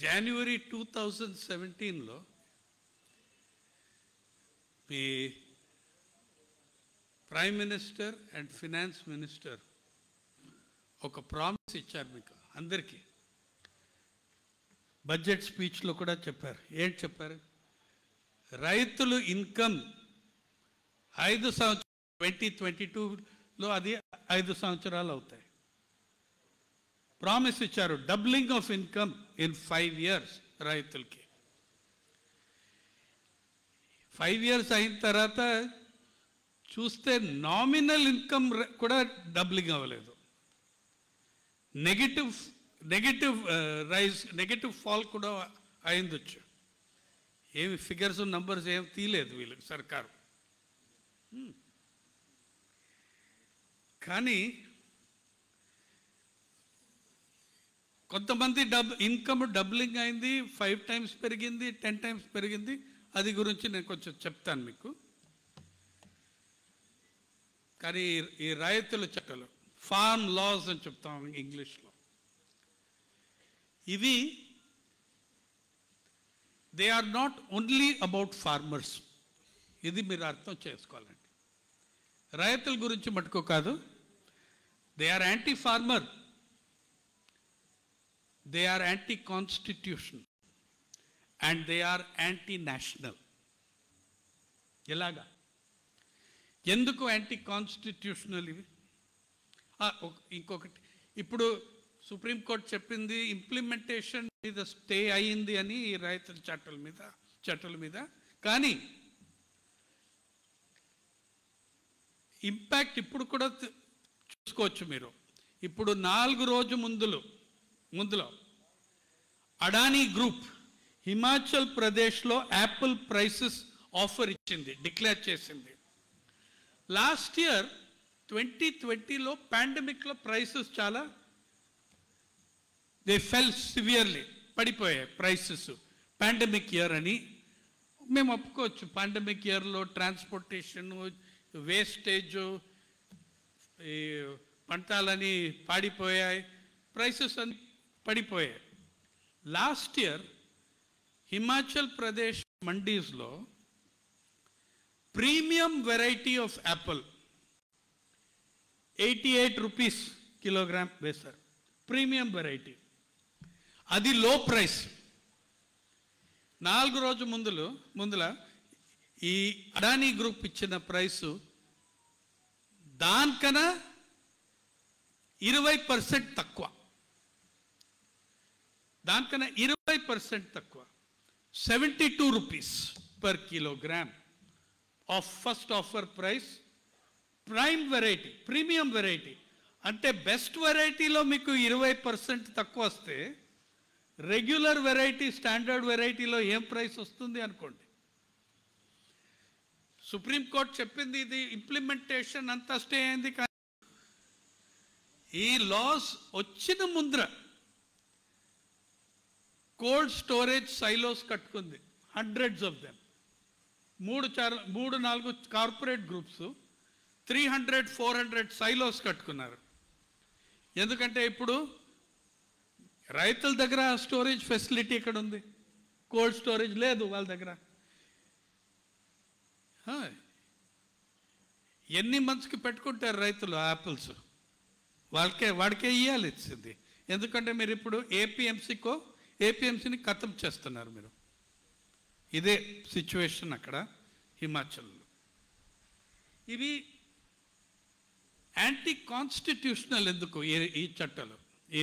జనవరి 2017లో మీ prime minister and finance minister ఒక ప్రామిస్ ఇచ్చారు మీకు అందరికీ. బడ్జెట్ స్పీచ్లో కూడా చెప్పారు. ఏంటి చెప్పారు? రైతులు ఇన్కమ్ 5 సంవత్సరాలు 2022లో అది 5 సంవత్సరాలు అవుతాయి. ప్రామిస్ ఇచ్చారు, doubling of income in 5 years రైతులకి. 5 years అయిన తర్వాత చూస్తే నామినల్ ఇన్కమ్ కూడా డబ్లింగ్ అవ్వలేదు. నెగిటివ్ రైజ్, నెగిటివ్ ఫాల్ కూడా అయిందొచ్చు. ఏమి ఫిగర్స్ నంబర్స్ ఏమి తీయలేదు వీళ్ళు సర్కారు. కానీ కొంతమంది ఇన్కమ్ డబ్లింగ్ అయింది, 5 times పెరిగింది, 10 times పెరిగింది. అది గురించి నేను కొంచెం చెప్తాను మీకు. కానీ ఈ రైతుల చట్టాలు, ఫార్మ్ లాస్ అని చెప్తాం ఇంగ్లీష్లో, ఇవి they are not only about farmers. ఇది మీరు అర్థం చేసుకోవాలండి. రైతుల గురించి మటుకు కాదు. They are anti farmer, they are anti constitution and they are anti national. ఎలాగా? ఎందుకు యాంటీ కాన్స్టిట్యూషనల్ ఇవి? ఇంకొకటి, ఇప్పుడు సుప్రీంకోర్టు చెప్పింది ఇంప్లిమెంటేషన్ మీద స్టే అయింది అని ఈ రైతుల చట్టాల మీద. కానీ ఇంపాక్ట్ ఇప్పుడు కూడా చూసుకోవచ్చు మీరు. ఇప్పుడు 4 రోజు ముందులో అడానీ గ్రూప్ హిమాచల్ ప్రదేశ్లో యాపిల్ ప్రైసెస్ ఆఫర్ ఇచ్చింది, డిక్లేర్ చేసింది. లాస్ట్ ఇయర్ 2020లో పాండమిక్లో ప్రైసెస్ చాలా దే ఫెల్ సివియర్లీ, పడిపోయాయి ప్రైసెస్. పాండమిక్ ఇయర్ అని మేము ఒప్పుకోవచ్చు. పాండమిక్ ఇయర్లో ట్రాన్స్పోర్టేషన్, వేస్టేజ్, ఈ పంటలని పాడిపోయాయి, ప్రైసెస్ అన్ని పడిపోయాయి. లాస్ట్ ఇయర్ హిమాచల్ ప్రదేశ్ మండీస్లో premium variety of apple 88 rupees kilogram వేశారు. ప్రీమియం వెరైటీ, అది లో ప్రైస్. 4 రోజు ముందుల ఈ అడానీ గ్రూప్ ఇచ్చిన ప్రైసు దానికన్నా 20% తక్కువ. 72 rupees per kilogram of first offer price. Prime variety, premium variety అంటే బెస్ట్ వెరైటీలో మీకు 20% తక్కువ వస్తే రెగ్యులర్ వెరైటీ, స్టాండర్డ్ వెరైటీలో ఏం ప్రైస్ వస్తుంది అనుకోండి. సుప్రీంకోర్టు చెప్పింది ఇది ఇంప్లిమెంటేషన్ అంతా స్టే అయింది. కానీ ఈ లాస్ వచ్చిన ముందర కోల్డ్ స్టోరేజ్ సైలోస్ కట్టుకుంది, hundreds of them. 3-4 corporate groups 300-400 silos కట్టుకున్నారు. ఎందుకంటే ఇప్పుడు రైతుల దగ్గర స్టోరేజ్ ఫెసిలిటీ ఎక్కడ ఉంది? కోల్డ్ స్టోరేజ్ లేదు వాళ్ళ దగ్గర. ఎన్ని మంత్స్కి పెట్టుకుంటారు రైతులు యాపిల్స్? వాడికే ఇవ్వాలి ఇచ్చింది. ఎందుకంటే మీరు ఇప్పుడు ఏపీఎంసీని ఖతం చేస్తున్నారు మీరు. ఇదే సిచ్యువేషన్ అక్కడ హిమాచల్లో. ఇవి యాంటీ కాన్స్టిట్యూషనల్. ఎందుకు ఈ చట్టాలు, ఈ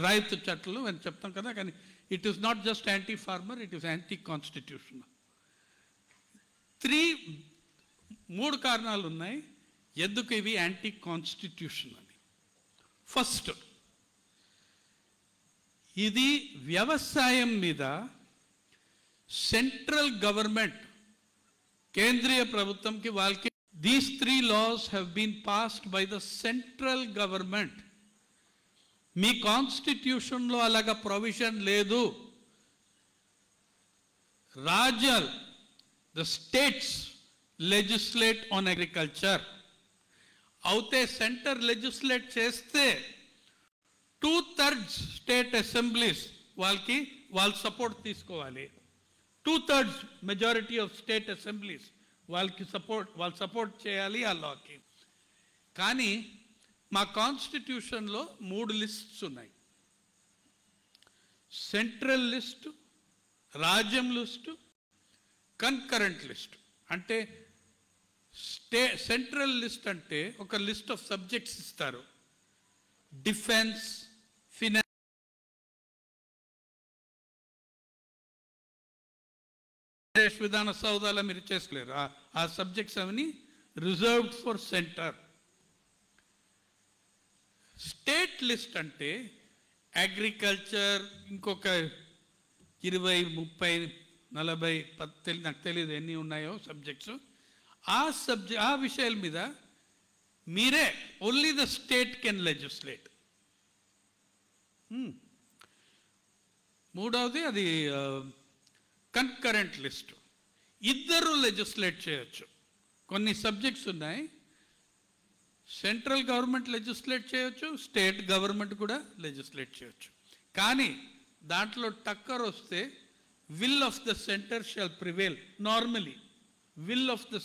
రైతు చట్టాలు అని చెప్తాం కదా, కానీ it is not just anti farmer, it is anti constitutional. 3 కారణాలు ఉన్నాయి ఎందుకు ఇవి యాంటీ కాన్స్టిట్యూషన్ అని. ఫస్ట్, ఇది వ్యవసాయం మీద సెంట్రల్ గవర్నమెంట్, కేంద్రీయ ప్రభుత్వంకి వాళ్ళకి, these 3 laws have been passed by the central government. మీ కాన్స్టిట్యూషన్లో అలాగా ప్రొవిజన్ లేదు. రాజ్యాలు, the states legislate on agriculture. అవుతే సెంటర్ లెజిస్లేట్ చేస్తే 2/3 స్టేట్ అసెంబ్లీస్ వాళ్ళ సపోర్ట్ తీసుకోవాలి. 2/3 మెజారిటీ ఆఫ్ స్టేట్ అసెంబ్లీస్ వాళ్ళు సపోర్ట్ చేయాలి ఆ లాకి. కానీ మా కాన్స్టిట్యూషన్లో 3 లిస్ట్స్ ఉన్నాయి. సెంట్రల్ లిస్ట్, రాజ్యం లిస్టు, కన్కరెంట్ లిస్ట్. అంటే సెంట్రల్ లిస్ట్ అంటే ఒక లిస్ట్ ఆఫ్ సబ్జెక్ట్స్ ఇస్తారు. డిఫెన్స్, ఫినాన్స్, విధాన సౌదాల మీరు చేసుకోలేరు. ఆ సబ్జెక్ట్స్ అవన్నీ reserved for centre. State list అంటే అగ్రికల్చర్, ఇంకొక 20, 30, 40 నాకు తెలియదు ఎన్ని ఉన్నాయో సబ్జెక్ట్స్. ఆ విషయాల మీద మీరే only the state can legislate. మూడవది అది కన్కరెంట్ లిస్ట్. ఇద్దరు లెజిస్లేట్ చేయొచ్చు. కొన్ని సబ్జెక్ట్స్ ఉన్నాయి, సెంట్రల్ గవర్నమెంట్ లెజిస్లేట్ చేయొచ్చు, స్టేట్ గవర్నమెంట్ కూడా లెజిస్లేట్ చేయొచ్చు. కానీ దాంట్లో టక్కర్ వస్తే will of the centre shall prevail. Normally will of the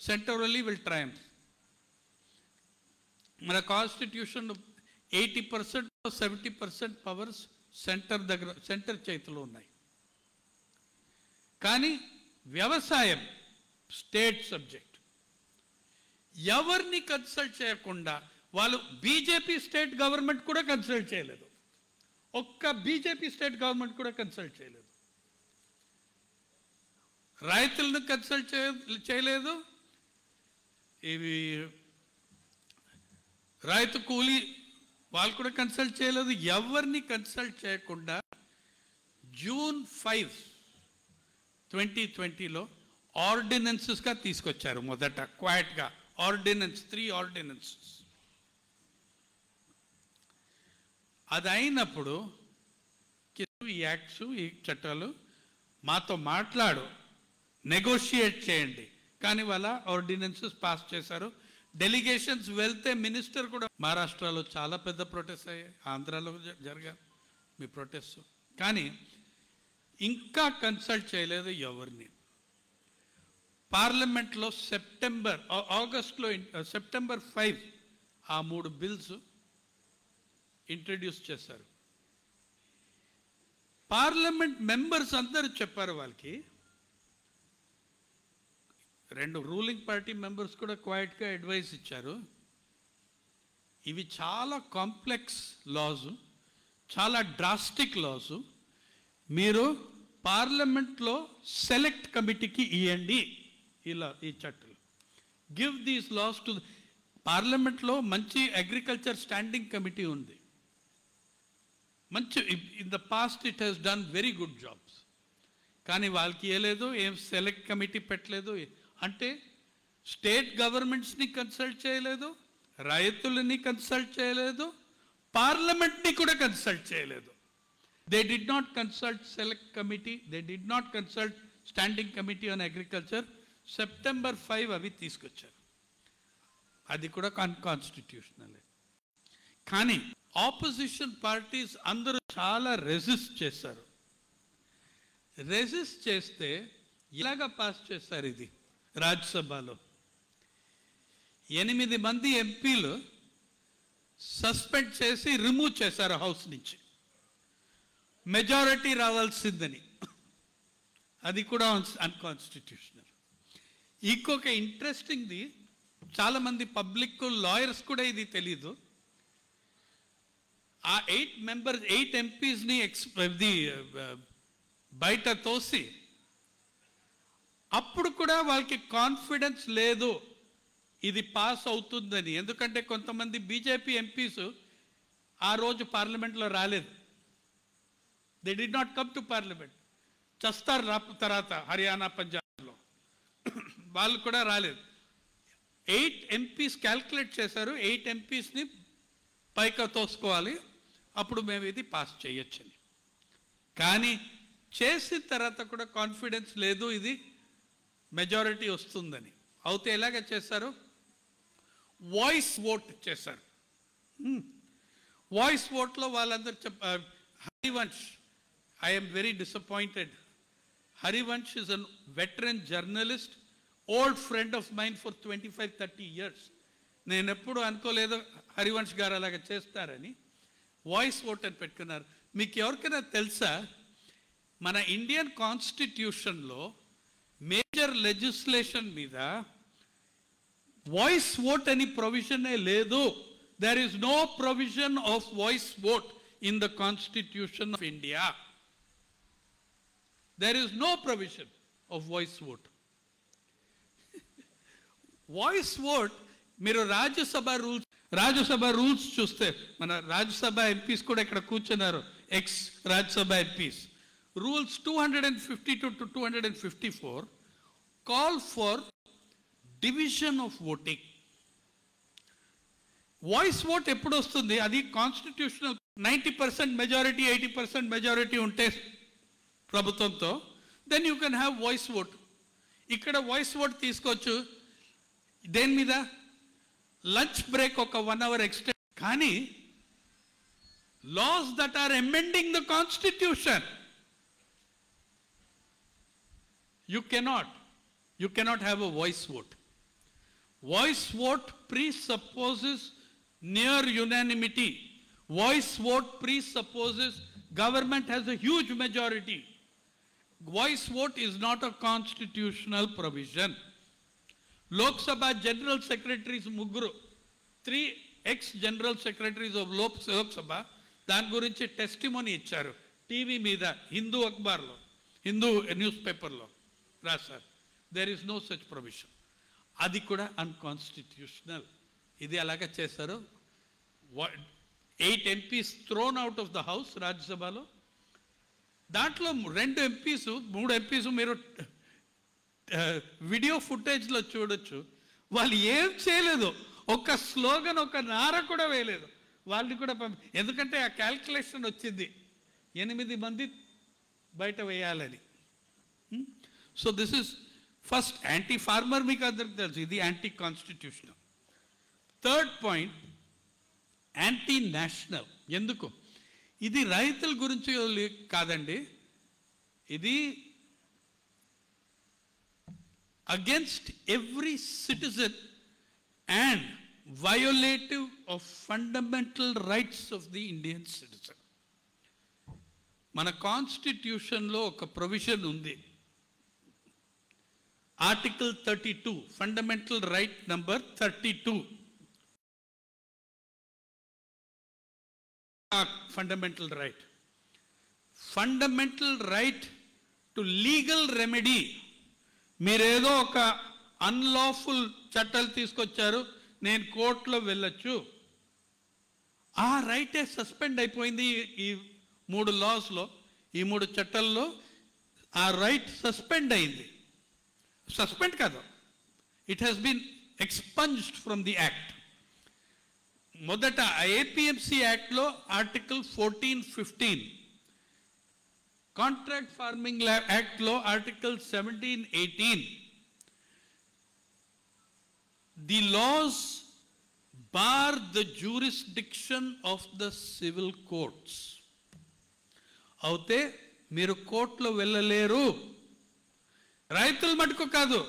centre only will triumph. మన కాన్స్టిట్యూషన్ 80%, 70% పవర్స్ సెంటర్ చేతిలో ఉన్నాయి. కానీ వ్యవసాయం స్టేట్ సబ్జెక్ట్. ఎవరిని కన్సల్ట్ చేయకుండా వాళ్ళు బీజేపీ స్టేట్ గవర్నమెంట్ కూడా కన్సల్ట్ చేయలేదు. ఒక్క బీజేపీ స్టేట్ గవర్నమెంట్ కూడా కన్సల్ట్ చేయలేదు. రైతులను కన్సల్ట్ చేయలేదు. ఇవి రైతు కూలీ వాళ్ళు కూడా కన్సల్ట్ చేయలేదు. ఎవరిని కన్సల్ట్ చేయకుండా June 5, 2020లో ఆర్డినెన్సెస్గా తీసుకొచ్చారు. మొదట క్వైట్గా 3 ఆర్డినెన్సెస్. అది అయినప్పుడు ఈ యాక్ట్స్, ఈ చట్టాలు మాతో మాట్లాడు, నెగోషియేట్ చేయండి. కానీ వాళ్ళ ఆర్డినెన్సెస్ పాస్ చేశారు. డెలిగేషన్స్ వెళ్తే మినిస్టర్ కూడా, మహారాష్ట్రలో చాలా పెద్ద ప్రొటెస్ట్ అయ్యాయి, ఆంధ్రాలో జరిగారు మీ ప్రొటెస్ట్. కానీ ఇంకా కన్సల్ట్ చేయలేదు ఎవరిని. పార్లమెంట్లో ఆగస్ట్లో సెప్టెంబర్ 5 ఆ 3 బిల్స్ ఇంట్రడ్యూస్ చేశారు. పార్లమెంట్ మెంబర్స్ అందరూ చెప్పారు వాళ్ళకి. 2 రూలింగ్ పార్టీ మెంబర్స్ కూడా క్వైట్గా అడ్వైస్ ఇచ్చారు. ఇవి చాలా కాంప్లెక్స్ లాస్, చాలా డ్రాస్టిక్ లాస్. మీరు పార్లమెంట్లో సెలెక్ట్ కమిటీకి ఇవ్వండి ఈ చట్టాలు. గివ్ దీస్ లాస్ టు పార్లమెంట్లో. మంచి అగ్రికల్చర్ స్టాండింగ్ కమిటీ ఉంది, మంచి. In the past it has done very good jobs. కానీ వాళ్ళకి ఇవ్వలేదు, ఏం సెలెక్ట్ కమిటీ పెట్టలేదు. అంటే స్టేట్ గవర్నమెంట్స్ని కన్సల్ట్ చేయలేదు, రైతులని కన్సల్ట్ చేయలేదు, పార్లమెంట్ని కూడా కన్సల్ట్ చేయలేదు. They did not consult select committee, they did not consult standing committee on agriculture. September 5 అవి తీసుకొచ్చారు. అది కూడా అన్కాన్స్టిట్యూషనల్. కానీ ఆపోజిషన్ పార్టీస్ అందరూ చాలా రెసిస్ట్ చేశారు. రెసిస్ట్ చేస్తే ఇలాగా పాస్ చేశారు. ఇది రాజ్యసభలో 8 మంది ఎంపీలు సస్పెండ్ చేసి రిమూవ్ చేశారు హౌస్ నుంచి. మెజారిటీ రావాల్సిందని. అది కూడా అన్కాన్స్టిట్యూషనల్. ఇంకొక ఇంట్రెస్టింగ్ది, చాలామంది పబ్లిక్ లాయర్స్ కూడా ఇది తెలీదు. ఆ 8 ఎంపీస్ని బయట తోసి, అప్పుడు కూడా వాళ్ళకి కాన్ఫిడెన్స్ లేదు ఇది పాస్ అవుతుందని. ఎందుకంటే కొంతమంది బీజేపీ ఎంపీస్ ఆ రోజు పార్లమెంట్లో రాలేదు. They did not come to parliament. చస్తారు తర్వాత హర్యానా, పంజాబ్లో వాళ్ళు కూడా రాలేదు. 8 ఎంపీస్ క్యాల్కులేట్ చేశారు, 8 ఎంపీస్ని పైకి తోసుకోవాలి, అప్పుడు మేము ఇది పాస్ చేయొచ్చని. కానీ చేసిన తర్వాత కూడా కాన్ఫిడెన్స్ లేదు ఇది మెజారిటీ వస్తుందని. అవుతే ఎలాగ చేశారు? వాయిస్ ఓట్ చేశారు. వాయిస్ ఓట్లో వాళ్ళందరూ Harivansh I am very disappointed. Harivansh is a veteran journalist, old friend of mine for 25-30 years. నేను ఎప్పుడు అనుకోలేదు హరివంశ్ గారు అలాగ చేస్తారని. వాయిస్ ఓట్ అని పెట్టుకున్నారు. మీకు ఎవరికైనా తెలుసా, మన ఇండియన్ కాన్స్టిట్యూషన్లో మేజర్ లెజిస్లేషన్ మీద వాయిస్ ఓట్ అని ప్రొవిజనే లేదు. There is no provision of voice vote in the Constitution of India. There is no provision of voice vote. Voice vote, మీరు రాజ్యసభ రూల్స్ చూస్తే, మన రాజ్యసభ ఎంపీస్ కూడా ఇక్కడ కూర్చున్నారు, X Rajya Sabha MPs. Rules 252 to 254 call for division of voting. Voice vote ఎప్పుడు వస్తుంది? అది constitutional 90% majority 80% majority ఉంటే ప్రభుత్వంతో, then you can have voice vote. ఇక్కడ వాయిస్ ఓట్ తీసుకోవచ్చు. దేని మీద? లంచ్ బ్రేక్ ఒక 1 hour ఎక్స్టెండ్. కానీ laws that are amending the constitution, you cannot have a voice vote. Voice vote presupposes near unanimity. Voice vote presupposes government has a huge majority. Voice vote is not a constitutional provision. Lok Sabha general secretaries ముగ్గురు, 3 ex-general secretaries of Lok Sabha దాని గురించి testimony ఇచ్చారు TV మీద. Hindu అఖబార్లో, Hindu news పేపర్లో రాశారు. There is no such provision. అది కూడా unconstitutional. ఇది అలాగా చేశారు. 8 MPs thrown out of the house రాజ్యసభలో. దాంట్లో 2 MPs 3 MPs మీరు వీడియో ఫుటేజ్లో చూడొచ్చు. వాళ్ళు ఏం చేయలేదు, ఒక స్లోగన్, ఒక నార కూడా వేయలేదు. వాళ్ళని కూడా ఎందుకంటే ఆ క్యాల్కులేషన్ వచ్చింది 8 మంది బయట వేయాలని. So this is first anti farmer, మీకు అందరికి తెలుసు, ఇది anti constitutional. Third point, anti national. ఎందుకు? ఇది రైతుల గురించి కాదండి, ఇది against every citizen and violative of fundamental rights of the Indian citizen. మన కాన్స్టిట్యూషన్లో ఒక ప్రొవిజన్ ఉంది, article 32, fundamental right number 32. Fundamental right to legal remedy. మీరేదో ఒక అన్లాఫుల్ చట్టాలు తీసుకొచ్చారు, నేను కోర్టులో వెళ్ళొచ్చు, ఆ రైటే సస్పెండ్ అయిపోయింది. ఈ 3 లాస్లో, ఈ 3 చట్టాల్లో ఆ రైట్ సస్పెండ్ అయింది. సస్పెండ్ కాదు, it has been expunged from the act. మొదట ఏపీఎంసీ యాక్ట్లో ఆర్టికల్ 14-15, కాంట్రాక్ట్ ఫార్మింగ్ యాక్ట్లో article 17-18. The laws bar the jurisdiction of the civil courts. అయితే మీరు కోర్టులో వెళ్ళలేరు. రైతుల మటుకు కాదు,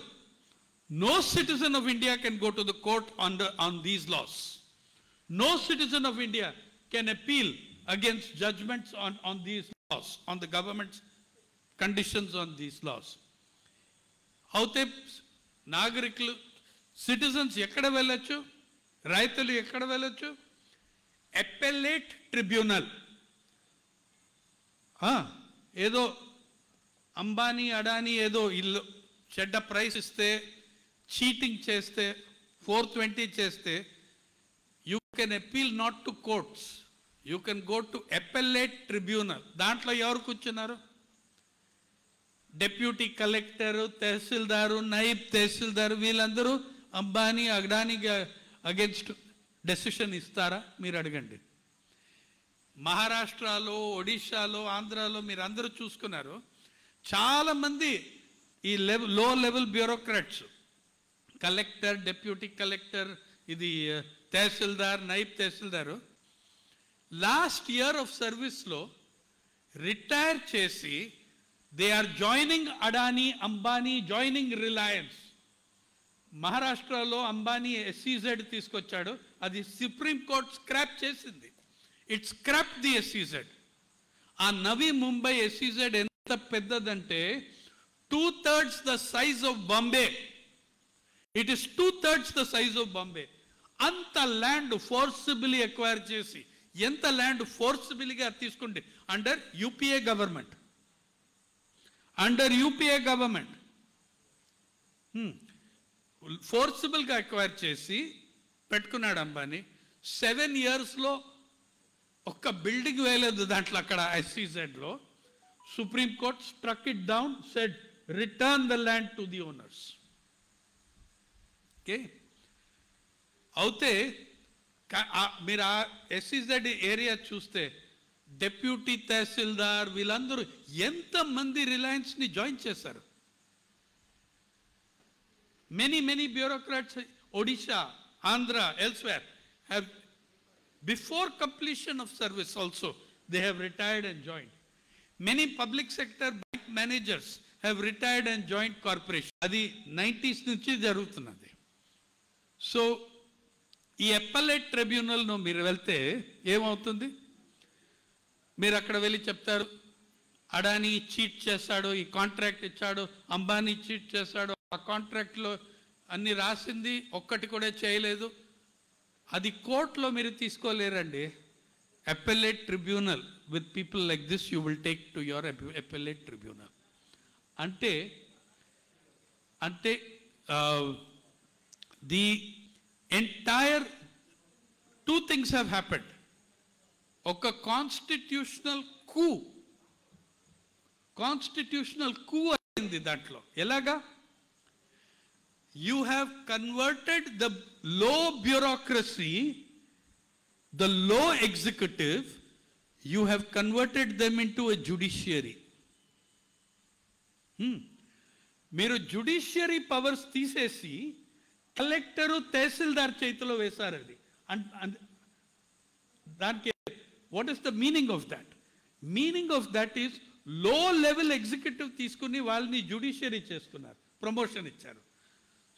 no citizen of India can go to the court on these laws. No citizen of India can appeal against judgments on these laws, on the government's conditions on these laws. Aute nagarikulu, citizens ekkada vellachu, raitulu ekkada vellachu? Appellate tribunal. ఏదో అంబానీ అడానీ ఏదో ఇల్లు చెడ్డ price ఇస్తే, cheating చేస్తే, 420 చేస్తే, you can appeal not to courts, you can go to appellate tribunal. దాంట్లో ఎవరు కూర్చున్నారు? Deputy collector, tahsildar, Naib tahsildar, వీళ్ళందరూ అంబానీ అడానీకి అగెన్స్ట్ డెసిషన్ ఇస్తారా? మీరు అడగండి. మహారాష్ట్రలో, ఒడిశాలో, ఆంధ్రాలో మీరు అందరూ చూసుకున్నారు, చాలామంది ఈ low level bureaucrats, collector, deputy collector, ఇది tahsildar, naib tahsildar, last year of సర్వీస్లో రిటైర్ చేసి they are joining Adani, Ambani, joining Reliance. మహారాష్ట్రలో అంబానీ ఎస్సీజెడ్ తీసుకొచ్చాడు, అది సుప్రీంకోర్టు స్క్రాప్ చేసింది. It scrap the SEZ. ఆ నవీ ముంబై ఎస్సీజెడ్ ఎంత పెద్దదంటే 2/3 the size of Bombay. It is 2/3 the size of Bombay. అంత ల్యాండ్ ఫోర్సిబిలీ ఎక్వైర్ చేసి, ఎంత ల్యాండ్ ఫోర్సిబిలీగా తీసుకుంటే అండర్ యూపీఏ గవర్నమెంట్, ఫోర్సిబుల్గా ఎక్వైర్ చేసి పెట్టుకున్నాడు అంబానీ. 7 yearsలో ఒక్క బిల్డింగ్ వేయలేదు దాంట్లో, అక్కడ ఎస్సీజెడ్లో. Supreme court struck it down, said return the land to the owners. Okay, అయితే మీరు ఆ ఎస్సీజెడ్ ఏరియా చూస్తే డెప్యూటీ తహసీల్దార్ వీళ్ళందరూ ఎంతమంది రిలయన్స్ని జాయిన్ చేశారు. many bureaucrats, Odisha, Andhra, elsewhere, have before completion of service also they have retired and joined. Many public sector bank managers have retired and joined corporation. Adi 90s నుంచి జరుగుతున్నది. So ఈ appellate tribunal లో మీరు వెళ్తే ఏమవుతుంది? మీరు అక్కడ వెళ్ళి చెప్తారు అడానీ చీట్ చేశాడు, ఈ కాంట్రాక్ట్ ఇచ్చాడు, అంబానీ చీట్ చేశాడు, ఆ కాంట్రాక్ట్లో అన్ని రాసింది ఒక్కటి కూడా చేయలేదు. అది కోర్టులో మీరు తీసుకోలేరండి. Appellate tribunal with people like this you will take to your appellate tribunal. అంటే the entire 2 things have happened. ఒక కాన్స్టిట్యూషనల్ కూ అయింది దాంట్లో. ఎలాగా? You have converted the low bureaucracy, the low executive, you have converted them into a judiciary. మీరు judiciary powers తీసేసి collector tahsildar చేతిలో వేశారు. అది దానికి what is the meaning of that? Meaning of that is low level executive తీసుకుని వాళ్ళని judiciary చేసుకున్నారు, promotion ఇచ్చారు.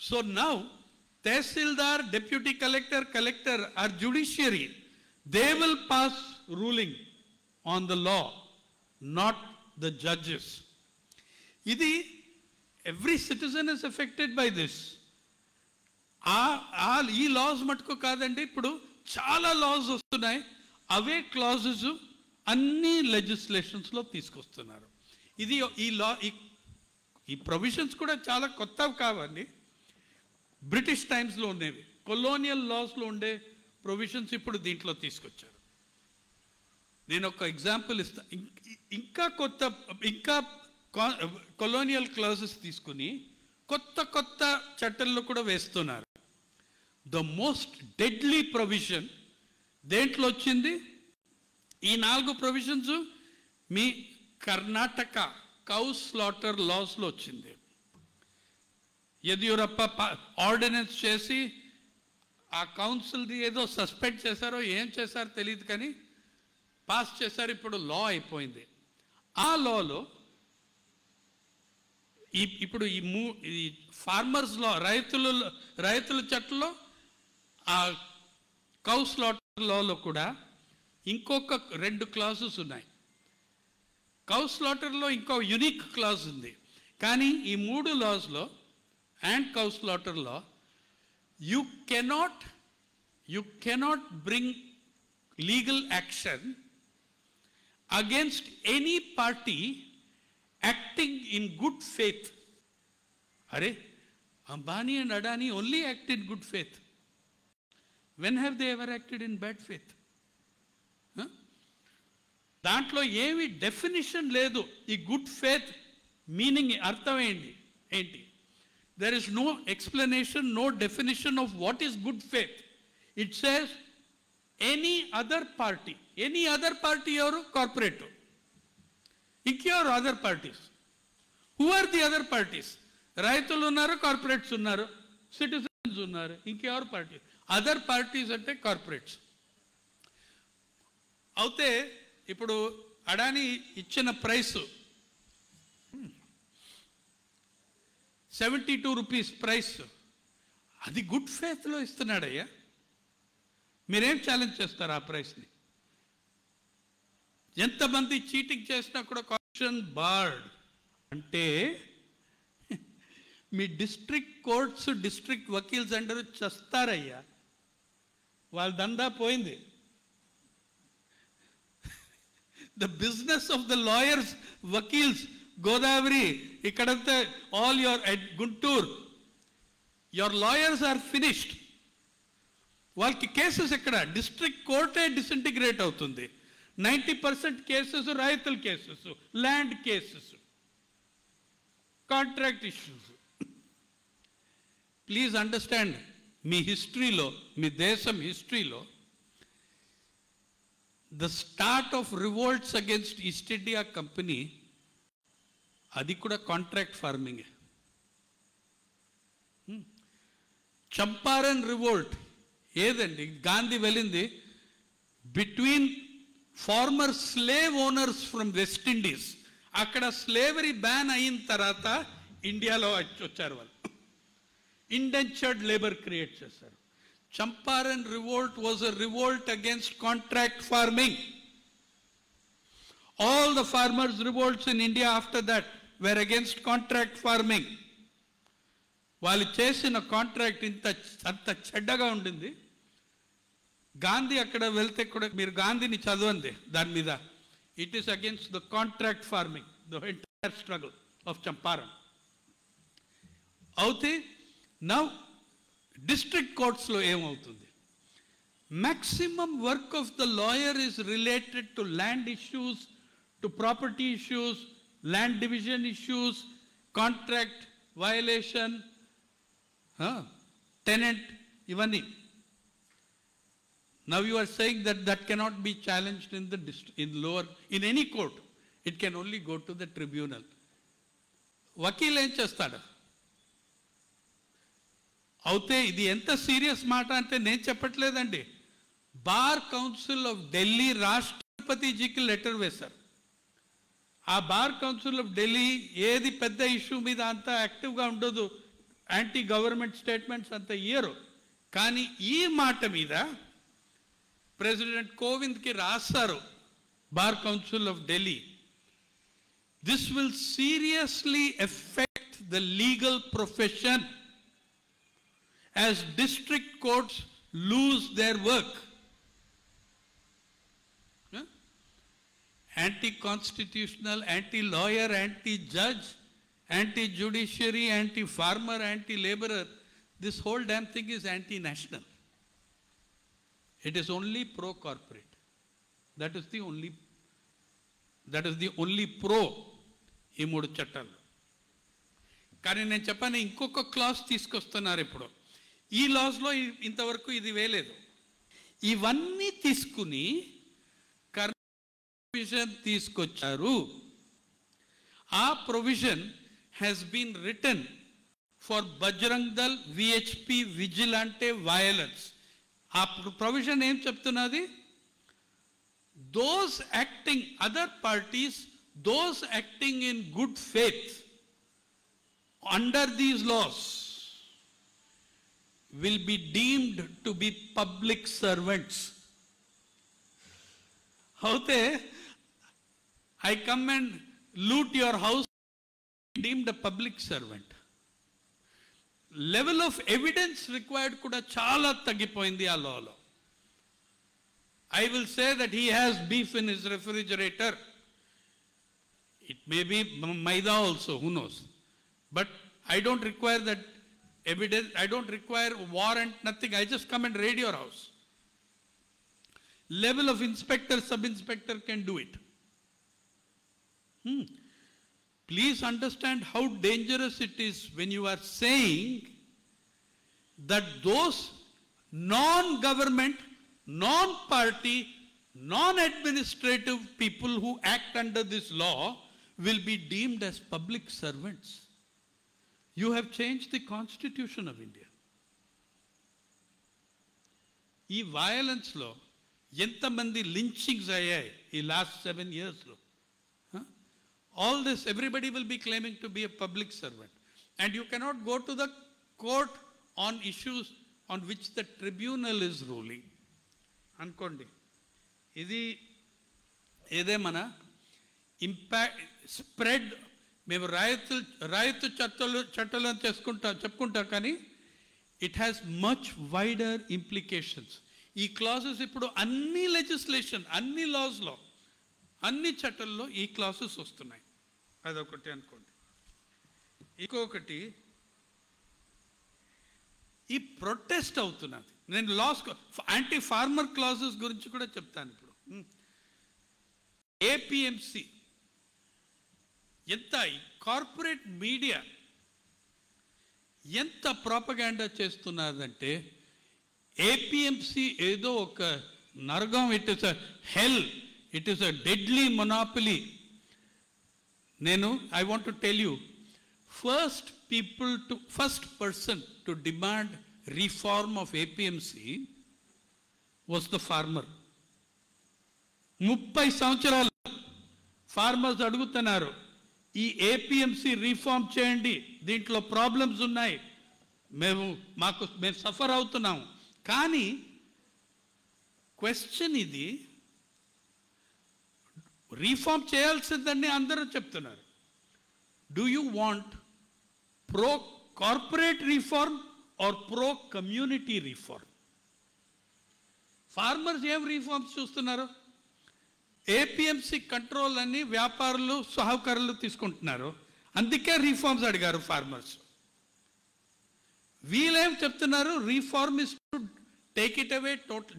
So now tahsildar, deputy collector are judiciary. They will pass ruling on the law, not the judges. ఇది every citizen is affected by this. ఈ laws మటుకు కాదండి, ఇప్పుడు చాలా లాస్ వస్తున్నాయి. అవే క్లాజెస్ అన్ని లెజిస్లేషన్స్లో తీసుకొస్తున్నారు. ఇది ఈ ప్రొవిజన్స్ కూడా చాలా కొత్తవి కావండి. బ్రిటిష్ టైమ్స్లో ఉండేవి, కొలోనియల్ లాస్లో ఉండే ప్రొవిజన్స్ ఇప్పుడు దీంట్లో తీసుకొచ్చారు. నేను ఒక ఎగ్జాంపుల్ ఇస్తాను. ఇంకా కొలోనియల్ క్లాజెస్ తీసుకుని కొత్త చట్టంలో కూడా వేస్తున్నారు. ద మోస్ట్ డెడ్లీ ప్రొవిజన్ దేంట్లో వచ్చింది? ఈ 4 ప్రొవిజన్స్ మీ కర్ణాటక కౌ స్లాటర్ లాస్లో వచ్చింది. యదియూరప్ప ఆర్డినెన్స్ చేసి ఆ కౌన్సిల్ది ఏదో సస్పెండ్ చేశారో ఏం చేశారో తెలియదు, కానీ పాస్ చేశారు. ఇప్పుడు లా అయిపోయింది. ఆ లాలో ఇప్పుడు ఈ ఫార్మర్స్ లా, రైతుల చట్టంలో, ఆ కౌ స్లాటర్ లాలో కూడా ఇంకొక 2 క్లాజెస్ ఉన్నాయి. కౌ స్లాటర్లో ఇంకో యునిక్ క్లాజ్ ఉంది. కానీ ఈ 3 లాస్లో అండ్ కౌ స్లాటర్లో you cannot bring legal action against any party acting in good faith. Are Ambani and Adani only act in good faith. When have they ever acted in bad faith? దాంట్లో ఏమి definition లేదు. ఈ good faith meaning అర్థం ఏంటి? There is no explanation, no definition of what is good faith. It says any other party. Any other party ఎవరు? Corporate. ఇంకెవరు other parties? Who are the other parties? రైతులు ఉన్నారు, corporates ఉన్నారు, citizens ఉన్నారు, ఇంకెవరు party? Other parties అంటే corporates. అయితే ఇప్పుడు అడానీ ఇచ్చిన ప్రైసు 72 రూపీస్ ప్రైస్, అది గుడ్ ఫేత్లో ఇస్తున్నాడయ్యా. మీరేం ఛాలెంజ్ చేస్తారు ఆ ప్రైస్ని? ఎంతమంది చీటింగ్ చేసినా కూడా కరప్షన్ బార్డ్ అంటే మీ డిస్ట్రిక్ట్ కోర్ట్స్, డిస్ట్రిక్ట్ వకీల్స్ అందరూ చస్తారయ్యా. వాళ్ళ దందా పోయింది. The business of the lawyers, వకీల్స్, గోదావరి ఇక్కడంతా all your at Guntur, your lawyers are finished. వాళ్ళకి కేసెస్ ఎక్కడ? డిస్ట్రిక్ట్ కోర్టే డిసింటిగ్రేట్ అవుతుంది. 90% కేసెస్ రైతుల cases, land cases, contract issues. Please understand, మీ హిస్టరీలో, మీ దేశం హిస్టరీలో the start of revolts against East India company అది కూడా కాంట్రాక్ట్ ఫార్మింగ్. చంపారన్ రివోల్ట్ ఏదండి? గాంధీ వెళ్ళింది between farmer slave owners from West Indies. అక్కడ స్లేవరీ బ్యాన్ అయిన తర్వాత ఇండియాలో వచ్చారు వాళ్ళు. ఇండెంచర్డ్ లేబర్ క్రియేట్ చేశారు. Champaran revolt was a revolt against contract farming. All the farmers' revolts in India after that were against contract farming. వాళ్ళు చేసిన contract అంత చెడ్డగా ఉండింది. గాంధీ అక్కడ వెళ్తే కూడా, మీరు గాంధీని చదవండి దాని మీద, it is against the contract farming, the entire struggle of Champaran. అయితే నౌ డిస్ట్రిక్ట్ కోర్ట్స్లో ఏమవుతుంది? maximum work of the lawyer is related to land issues, to property issues, land division issues, contract violation, tenant, ivanni. Now you are saying that that cannot be challenged in the in lower, in any court. It can only go to the tribunal. Vakil em chestadu? అవుతే ఇది ఎంత serious మాట అంటే నేను చెప్పట్లేదండి. Bar council of Delhi రాష్ట్రపతిజీకి letter వేశారు. ఆ బార్ కౌన్సిల్ ఆఫ్ ఢిల్లీ ఏది పెద్ద ఇష్యూ మీద అంత యాక్టివ్గా ఉండదు, యాంటీ గవర్నమెంట్ స్టేట్మెంట్స్ అంత ఇయ్యరు. కానీ ఈ మాట మీద ప్రెసిడెంట్ కోవింద్కి రాస్తారు bar council of Delhi. This will seriously effect the legal profession as district courts lose their work. Anti-constitutional, anti-lawyer, anti-judge, anti-judiciary, anti-farmer, anti-laborer, this whole damn thing is anti-national. It is only pro-corporate. That is the only pro ఈ మూడు చట్టాలు. కానీ నేను చెప్పాను, ఇంకొక class తీసుకొస్తున్నారు ఇప్పుడు. ఈ లాస్లో ఇంతవరకు ఇది వేయలేదు. ఇవన్నీ తీసుకుని ప్రొవిజన్ తీసుకొచ్చారు. ఆ provision has been written for Bajrang Dal, VHP, vigilante violence. ఆ ప్రొవిజన్ ఏం చెప్తున్నది? Those acting, other parties, those acting in good faith under these laws will be deemed to be public servants. Haute I come and loot your house, deemed a public servant. Level of evidence required kuda chala tagipoindi aa law lo. I will say that he has beef in his refrigerator. It may be maida also, who knows? But I don't require that evidence, I don't require warrant, nothing. I just come and raid your house. Level of inspector, sub-inspector can do it. Please understand how dangerous it is when you are saying that those non-government, non-party, non-administrative people who act under this law will be deemed as public servants. You have changed the Constitution of India. ఈ వయలెన్స్లో ఎంతమంది lynchings అయ్యాయి ఈ last 7 yearsలో. All this, everybody will be claiming to be a public servant. And you cannot go to the court on issues on which the tribunal is ruling. అనుకోండి, ఇది ఏదేమన్నా impact spread. మేము రాయితీ చట్టాలు చెప్పుకుంటాం, కానీ it has much wider implications. ఈ classes ఇప్పుడు అన్ని లెజిస్లేషన్, అన్ని లాస్లో, అన్ని చట్టాల్లో ఈ క్లాసెస్ వస్తున్నాయి. అదొకటి అనుకోండి. ఇంకొకటి, ఈ ప్రొటెస్ట్ అవుతున్నది. నేను యాంటీ ఫార్మర్ క్లాసెస్ గురించి కూడా చెప్తాను ఇప్పుడు. ఏపీఎంసీ ఎంత, కార్పొరేట్ మీడియా ఎంత ప్రాపగాండా చేస్తున్నదంటే, ఏపీఎంసీ ఏదో ఒక నరకం, it is a hell, it is a deadly monopoly. I want to tell you, first person to demand reform of APMC was the farmer. 30 సంవత్సరాలు ఫార్మర్స్ అడుగుతున్నారు, ఈ ఏపీఎంసీ రీఫార్మ్ చేయండి, దీంట్లో ప్రాబ్లమ్స్ ఉన్నాయి, మేము సఫర్ అవుతున్నాం. కానీ క్వశ్చన్ ఇది, రీఫార్మ్ చేయాల్సిందని అందరూ చెప్తున్నారు. Do you want pro corporate reform or pro community reform? Farmers ఏం రీఫార్మ్స్ చూస్తున్నారు? ఏపీఎంసీ కంట్రోల్ అని వ్యాపారులు, సహకారులు తీసుకుంటున్నారు, అందుకే రీఫార్మ్స్ అడిగారు ఫార్మర్స్. వీళ్ళేం చెప్తున్నారు? Reform is to take it away,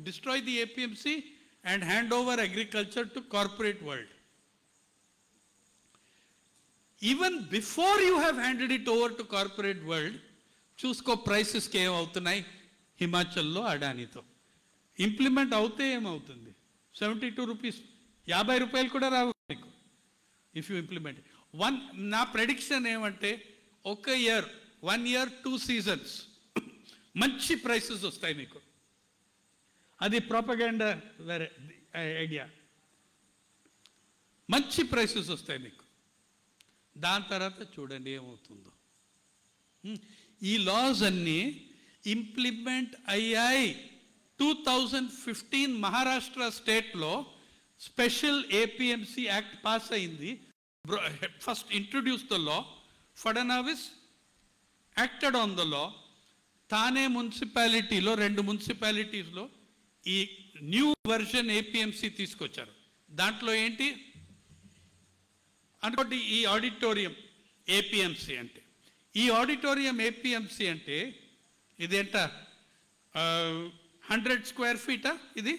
destroy the APMC and hand over agriculture to corporate world. Even before you have handed it over to corporate world, చూసుకో prices కి ఏమవుతున్నాయి హిమాచల్లో అడానీతో. Implement అవుతే ఏమవుతుంది? 72 రూపీస్, 50 రూపాయలు కూడా రావు మీకు ఇఫ్ యూ ఇంప్లిమెంట్. నా prediction ఏమంటే, ఒక ఇయర్, 1 year 2 seasons మంచి ప్రైసెస్ వస్తాయి మీకు. అది ప్రాపగాండా వేరే ఐడియా. మంచి ప్రైసెస్ వస్తాయి మీకు. దాని తర్వాత చూడండి ఏమవుతుందో. ఈ లాస్ అన్నీ ఇంప్లిమెంట్ అయ్యాయి. 2015 మహారాష్ట్ర స్టేట్లో స్పెషల్ ఏపీఎంసీ యాక్ట్ పాస్ అయింది. First introduce the law, Fadnavis acted on the law. Thane మున్సిపాలిటీలో, 2 మున్సిపాలిటీస్లో ఈ న్యూ వర్షన్ ఏపీఎంసీ తీసుకొచ్చారు. దాంట్లో ఏంటి అనుకోండి, ఈ ఆడిటోరియం ఏపీఎంసీ అంటే, ఈ ఆడిటోరియం ఏపీఎంసీ అంటే ఇదేంట 100 square feet, ఇది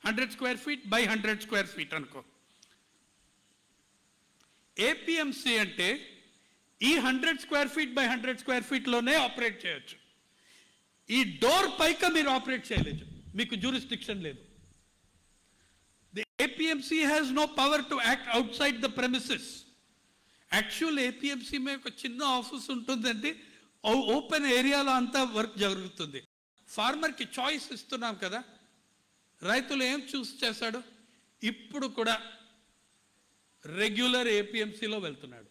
100 square feet by 100 square feet అనుకో. ఏపీఎంసీ అంటే ఈ 100 square feet by 100 square feet లోనే ఆపరేట్ చేయొచ్చు. ఈ డోర్ పైక మీరు ఆపరేట్ చేయలేదు, మీకు జ్యూరిస్డిక్షన్ లేదు. The APMC has no power to act outside the premises. Actual APMC మీద ఒక చిన్న ఆఫీస్ ఉంటుందంటే ఓపెన్ ఏరియాలో అంతా వర్క్ జరుగుతుంది. ఫార్మర్కి చాయిస్ ఇస్తున్నాం కదా, రైతులు ఏం చూస్ చేస్తాడు? ఇప్పుడు కూడా రెగ్యులర్ ఏపీఎంసీలో వెళ్తున్నాడు.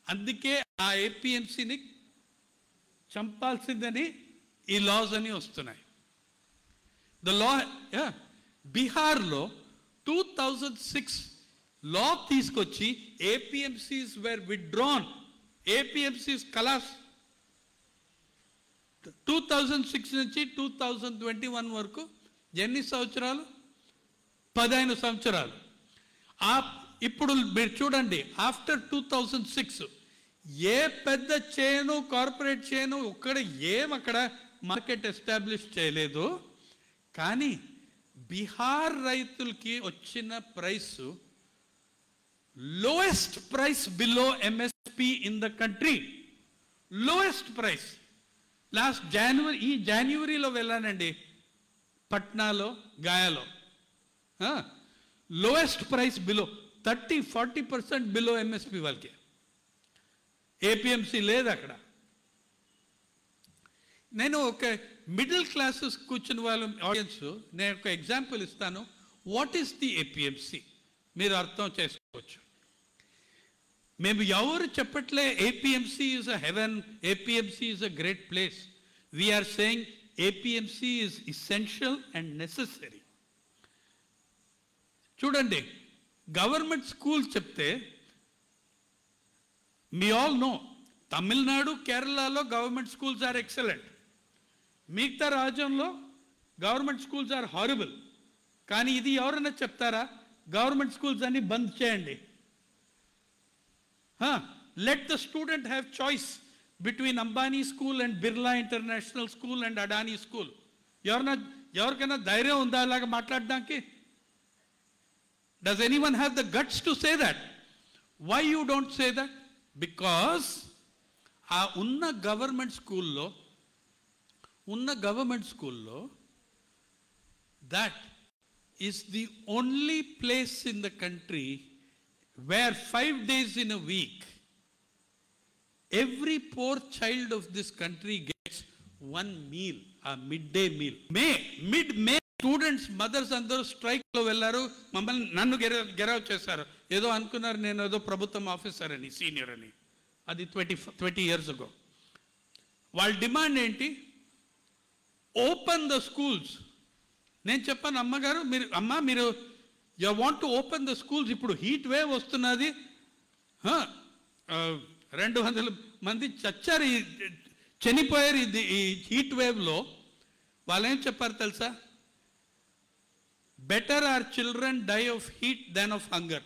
అందుకే ఆ ఏపీఎంసీని చంపాల్సిందని ఈ లాస్ అని వస్తున్నాయి. ద లా, బీహార్లో 2006 లా తీసుకొచ్చి ఏపీఎంసీస్ వేర్ విత్డ్రాన్. ఏపీఎంసీస్ కలాస్. 2006 నుంచి 2021 వరకు ఎన్ని సంవత్సరాలు? 15 సంవత్సరాలు. ఇప్పుడు మీరు చూడండి, ఆఫ్టర్ 2006 ఏ పెద్ద చైను, కార్పొరేట్ చైను అక్కడ మార్కెట్ ఎస్టాబ్లిష్ చేయలేదు. కానీ బీహార్ రైతులకి వచ్చిన price lowest price below MSP in the country. Lowest price. Last జనవరిలో వెళ్ళానండి పట్నాలో, గాయాలో. Lowest price below 30-40% below MSP వాళ్ళకి. ఏపీఎంసీ లేదు అక్కడ. నేను మిడిల్ క్లాసెస్ కూర్చుని వాళ్ళ ఆడియన్స్, నేను ఒక ఎగ్జాంపుల్ ఇస్తాను. What is the APMC? మీరు అర్థం చేసుకోవచ్చు. మేము ఎవరు చెప్పట్లే APMC is a haven, APMC is a great place. We're saying APMC is essential and necessary. చూడండి, గవర్నమెంట్ స్కూల్ చెప్తే మీ ఆల్ నో, తమిళనాడు, కేరళలో గవర్నమెంట్ స్కూల్స్ ఆర్ ఎక్సలెంట్. మిగతా రాజ్యంలో గవర్నమెంట్ స్కూల్స్ ఆర్ హారిబుల్. కానీ ఇది ఎవరైనా చెప్తారా? గవర్నమెంట్ స్కూల్స్ అన్ని బంద్ చేయండి. Let the student have choice between Ambani school and Birla international school and Adani school. ఎవరికైనా ధైర్యం ఉందా అలాగా మాట్లాడడానికి? Does anyone have the guts to say that? Why you don't say that? Because ఆ ఉన్న గవర్నమెంట్ స్కూల్లో that is the only place in the country where 5 days in a week every poor child of this country gets one meal, a midday meal. Mid-May students mothers అందరూ స్ట్రైక్లో వెళ్ళారు. నన్ను గెరవ్ చేశారు. ఏదో అనుకున్నారు నేను ఏదో ప్రభుత్వం ఆఫీసర్ అని, సీనియర్ అని. అది 20 years ago. వాళ్ళ డిమాండ్ ఏంటి? Open the schools. నేను చెప్పాను, అమ్మగారు మీరు you want to open the schools. ఇప్పుడు హీట్ వేవ్ వస్తున్నది, 200 మంది చనిపోయారు ఈ హీట్ వేవ్లో. వాళ్ళు ఏం చెప్పారు తెలుసా? Better are children die of heat than of hunger.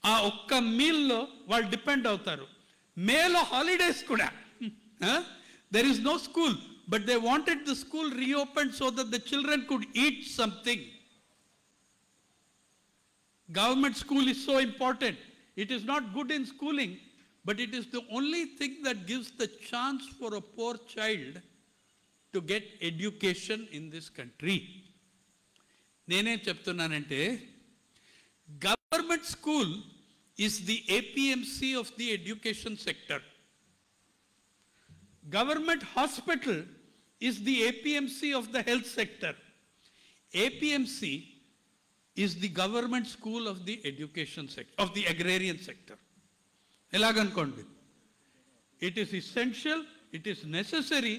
ఆ ఒక్క మీల్లో వాళ్ళు డిపెండ్ అవుతారు. మేలో హాలిడేస్ కూడా, there is no school, but they wanted the school reopen so that the children could eat something. Government school is so important. It is not good in schooling, but it is the only thing that gives the chance for a poor child to get education in this country. నేనేం చెప్తున్నానంటే, government school is the APMC of the education sector. Government hospital is the APMC of the health sector. APMC is the government school of the education sector, of the agrarian sector. ఎలాగనుకోండి, it is essential, it is necessary,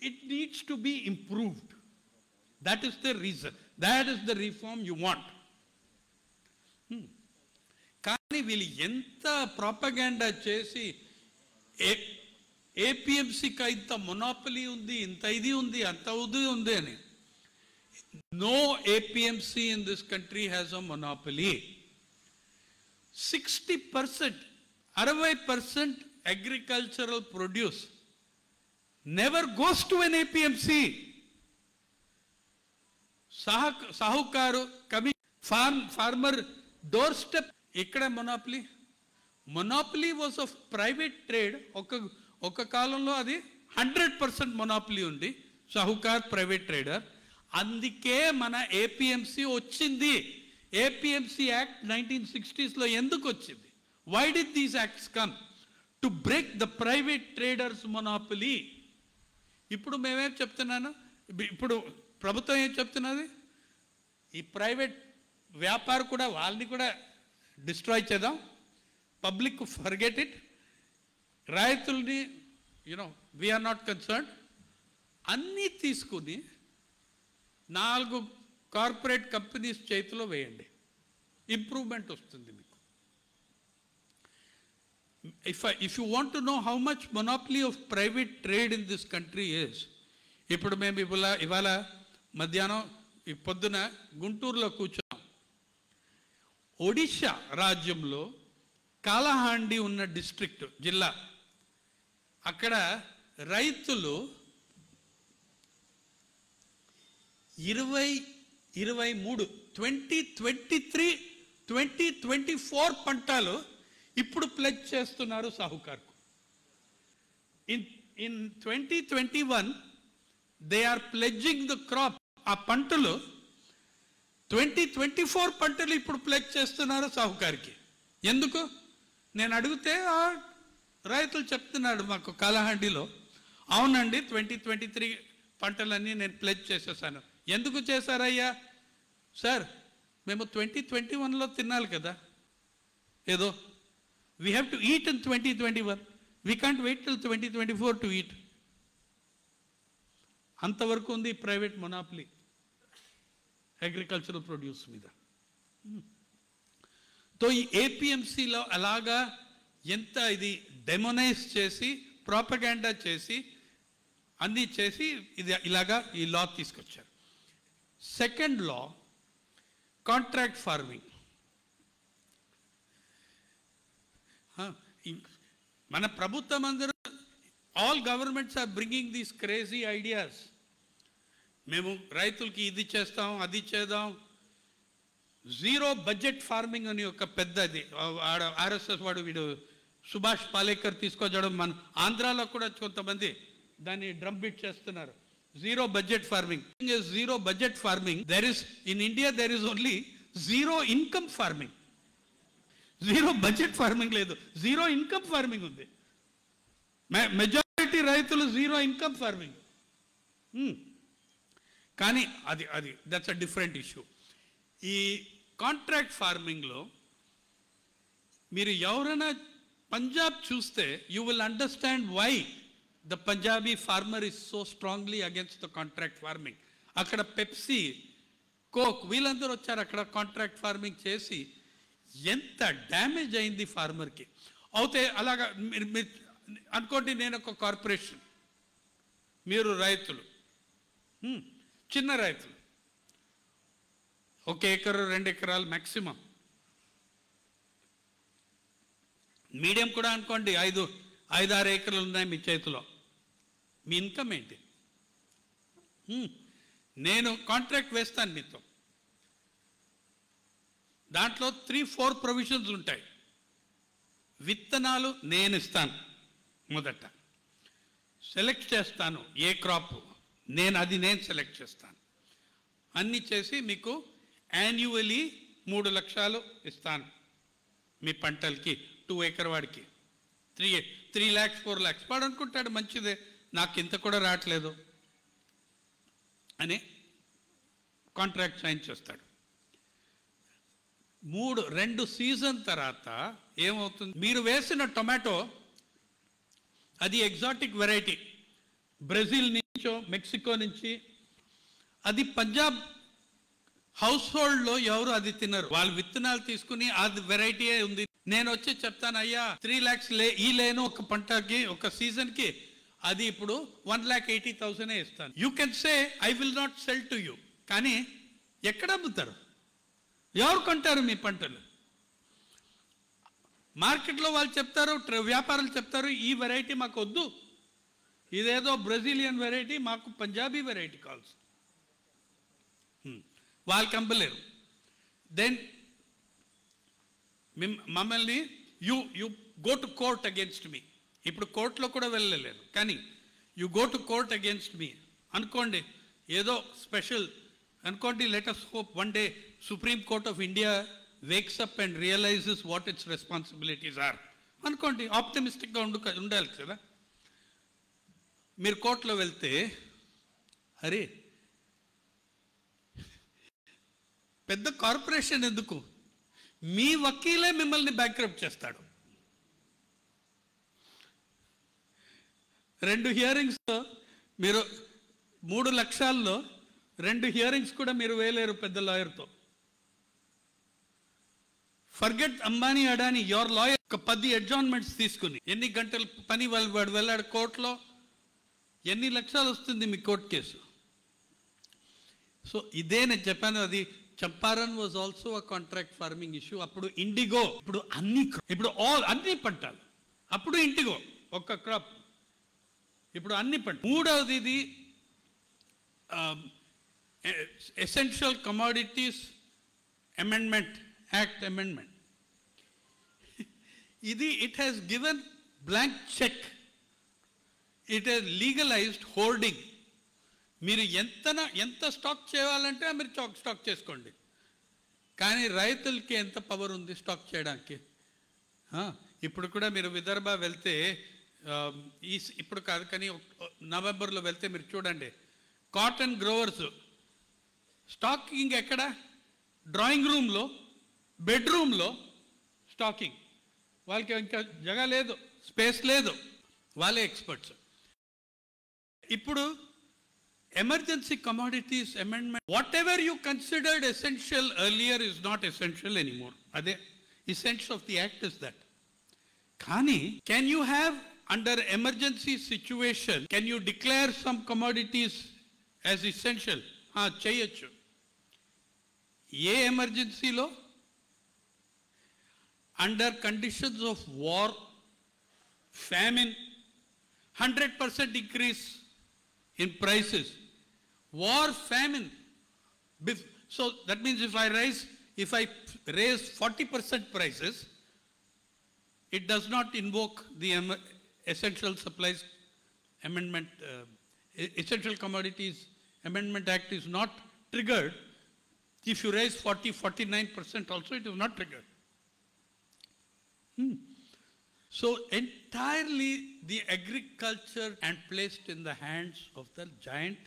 it needs to be improved. That is the reason. That is the reform you want. కానీ వీళ్ళు ఎంత propaganda చేసి ఏపీఎంసీకి ఇంత monopoly ఉంది, ఇంత ఇది ఉంది, అంత ఉంది అని. No APMC in this country has a monopoly. 60%, 60% agricultural produce never goes to an APMC. సాహుకారు farmer doorstep. ఇక్కడ monopoly was of private trade. ఒక కాలంలో అది 100% మొనోపలీ ఉంది, సాహుకార్ ప్రైవేట్ ట్రేడర్. అందుకే మన ఏపీఎంసీ వచ్చింది. ఏపీఎంసీ యాక్ట్ 1960s ఎందుకు వచ్చింది? Why did these acts come? To break the private traders monopoly. ఇప్పుడు మేమేం చెప్తున్నాను, ఇప్పుడు ప్రభుత్వం ఏం చెప్తున్నది? ఈ ప్రైవేట్ వ్యాపారం కూడా, వాళ్ళని కూడా డిస్ట్రాయ్ చేద్దాం, పబ్లిక్ ఫర్గెట్ ఇట్, రైతుల్ని వీఆర్ నాట్ కన్సర్న్, అన్నీ తీసుకుని 4 కార్పొరేట్ కంపెనీస్ చేతిలో వేయండి, ఇంప్రూవ్మెంట్ వస్తుంది మీకు. If you want to know how much monopoly of private trade in this country is, ఇప్పుడు మేము ఇవాళ మధ్యాహ్నం పొద్దున గుంటూరులో కూర్చున్నాం. ఒడిషా రాజ్యంలో కాలహాండి ఉన్న డిస్ట్రిక్ట్, జిల్లా, అక్కడ రైతులు 2023, 2024 పంటలు ఇప్పుడు ప్లెజ్ చేస్తున్నారు సాహుకార్కు. In 2021 they are pledging the crop. ఆ పంటలు 2024 పంటలు ఇప్పుడు ప్లెజ్ చేస్తున్నారు సాహుకారికి. ఎందుకు నేను అడిగితే ఆ రైతులు చెప్తున్నాడు మాకు కాలహాండిలో, అవునండి 2023 పంటలన్నీ నేను ప్లెజ్ చేసేసాను. ఎందుకు చేశారయ్యా? సార్ మేము 2021లో తినాలి కదా ఏదో. We have to eat in 2021. We can't wait till 2024 to eat. అంతవరకు ఉంది ప్రైవేట్ మొనాపలీ అగ్రికల్చరల్ ప్రొడ్యూస్ మీద. తో ఈ ఏపీఎంసీలో అలాగా ఎంత ఇది డెమోనైజ్ చేసి ప్రాపగాండా చేసి అన్నీ చేసి ఇది ఇలాగా ఈ లా తీసుకొచ్చారు. Second law contract farming. మన ప్రభుత్వం అందరూ all governments are bringing these crazy ideas. మేము రైతులకి ఇది చేస్తాం అది చేద్దాం. జీరో బడ్జెట్ ఫార్మింగ్ అని ఒక పెద్దది ఆర్ఎస్ఎస్ వాడు వీడు సుభాష్ పాలేకర్ తీసుకొచ్చడం. మన ఆంధ్రాలో కూడా కొంతమంది దాన్ని డ్రమ్ బీట్ చేస్తున్నారు. Zero budget farming. Zero budget farming there is in India there is only zero income farming. Zero budget farming లేదు, జీరో ఇన్కమ్ ఫార్మింగ్ ఉంది. మెజారిటీ రైతులు జీరో ఇన్కమ్ ఫార్మింగ్. కానీ అది దట్స్ అ డిఫరెంట్ ఇష్యూ. ఈ contract ఫార్మింగ్లో మీరు ఎవరైనా పంజాబ్ చూస్తే you will understand why the Punjabi farmer is so strongly against the contract farming. అక్కడ పెప్సీ, కోక్ వీళ్ళందరూ వచ్చారు అక్కడ కాంట్రాక్ట్ ఫార్మింగ్ చేసి. ఎంత డ్యామేజ్ అయింది ఫార్మర్కి. అయితే అలాగా మీరు అనుకోండి, నేను ఒక కార్పొరేషన్, మీరు రైతులు, చిన్న రైతులు, 1 ఎకరు 2 ఎకరాలు మ్యాక్సిమం, మీడియం కూడా అనుకోండి 5-6 ఎకరాలు ఉన్నాయి మీ చేతిలో. మీ ఇన్కమ్ ఏంటి? నేను కాంట్రాక్ట్ వేస్తాను మీతో. దాంట్లో 3-4 ప్రొవిజన్స్ ఉంటాయి. విత్తనాలు నేను ఇస్తాను, మొదట సెలెక్ట్ చేస్తాను ఏ క్రాప్, నేను సెలెక్ట్ చేస్తాను. అన్నీ చేసి మీకు యాన్యువలీ 3 లక్షలు ఇస్తాను మీ పంటలకి. 2 ఎకర్ వాడికి 3 lakhs 4 lakhs. వాడు అనుకుంటాడు మంచిదే, నాకు ఇంత కూడా రావట్లేదు అని కాంట్రాక్ట్ సైన్ చేస్తాడు. 2 సీజన్ తర్వాత ఏమవుతుంది? మీరు వేసిన టొమాటో అది ఎగ్జాటిక్ వెరైటీ, బ్రెజిల్ నుంచో మెక్సికో నుంచి. అది పంజాబ్ హౌస్ హోల్డ్లో ఎవరు అది తినరు. వాళ్ళు విత్తనాలు తీసుకుని అది వెరైటీయే ఉంది. నేను వచ్చి చెప్తాను, అయ్యా 3 lakhs ఈ లేను ఒక పంటకి ఒక సీజన్కి, అది ఇప్పుడు 1,80,000 ఇస్తాను. You can say I will not cell to you. కానీ ఎక్కడ అమ్ముతారు? ఎవరు కొంటారు మీ పంటలు? మార్కెట్లో వాళ్ళు చెప్తారు, వ్యాపారులు చెప్తారు, ఈ వెరైటీ మాకు వద్దు, ఇదేదో బ్రెజిలియన్ వెరైటీ, మాకు పంజాబీ వెరైటీ కావాల్సి. వాళ్ళకి అమ్మలేరు. దెన్ మమ్మల్ని you go to court against me. ఇప్పుడు కోర్టులో కూడా వెళ్ళలేరు, కానీ you go to court against me అనుకోండి. ఏదో స్పెషల్ అనుకోండి. Let us hope one day Supreme Court of India wakes up and realizes what its responsibilities are అనుకోండి. ఆప్టమిస్టిక్గా ఉండాలి కదా. మీరు కోర్టులో వెళ్తే, అరే పెద్ద కార్పొరేషన్ ఎందుకు, మీ వకీలే మిమ్మల్ని బ్యాంక్రప్ట్ చేస్తాడు. 2 హియరింగ్స్లో మీరు 3 లక్షల్లో 2 హియరింగ్స్ కూడా మీరు వేయలేరు పెద్ద లాయర్తో. Forget Ambani, Adani, your lawyer ఒక 10 అడ్జాయిన్మెంట్స్ తీసుకుని ఎన్ని గంటలు పని వాడు వెళ్ళాడు కోర్టులో, ఎన్ని లక్షలు వస్తుంది మీ కోర్టు కేసు. సో ఇదే నేను చెప్పాను. అది Champaran was also a contract farming issue. అప్పుడు ఇండిగో, ఇప్పుడు అన్ని పంటలు, అప్పుడు ఇండిగో ఒక క్రాప్, ఇప్పుడు అన్ని పంట. మూడవది ఇది essential commodities amendment act amendment. ఇది it has given blank cheque. It has legalised holding. మీరు ఎంత స్టాక్ చేయాలంటే మీరు స్టాక్ చేసుకోండి, కానీ రైతులకి ఎంత పవర్ ఉంది స్టాక్ చేయడానికి? ఇప్పుడు కూడా మీరు విదర్భ వెళ్తే ఇప్పుడు కాదు కానీ నవంబర్లో వెళ్తే మీరు చూడండి, కాటన్ గ్రోవర్స్ స్టాకింగ్ ఎక్కడ? డ్రాయింగ్ రూమ్లో, బెడ్రూమ్లో స్టాకింగ్. వాళ్ళకి ఇంకా జగ లేదు, స్పేస్ లేదు, వాళ్ళే ఎక్స్పర్ట్స్. ఇప్పుడు emergency commodities amendment, what ever you considered essential earlier is not essential anymore. అదే essence of the act is that. Kani, can you have under emergency situation, can you declare some commodities as essential? Cheyochu. Ye emergency lo? Under conditions of war, famine, 100% increase in prices. War, famine. So that means if I raise 40% prices, it does not invoke the Essential Supplies Amendment, Essential Commodities Amendment Act is not triggered. If you raise 49% also, it is not triggered. So entirely the agriculture and placed in the hands of the giant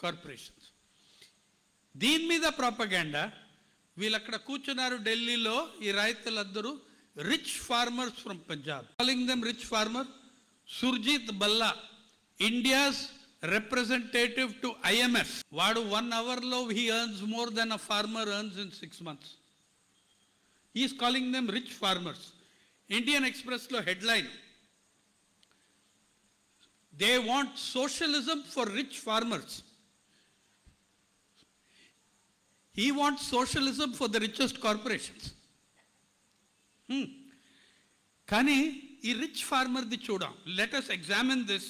corporations. దీని మీద propaganda. వీళ్ళు అక్కడ కూర్చున్నారు ఢిల్లీలో, ఈ రైతులందరూ rich farmers from Punjab, calling them rich farmer. Surjit Bhalla, India's representative to IMF, వాడు 1 hourలో he earns more than a farmer earns in 6 months. He is calling them rich farmers. Indian Expressలో headline, they want socialism for rich farmers. He wants socialism for the richest corporations. Kani, ఈ rich ఫార్మర్ది చూద్దాం. Let us examine this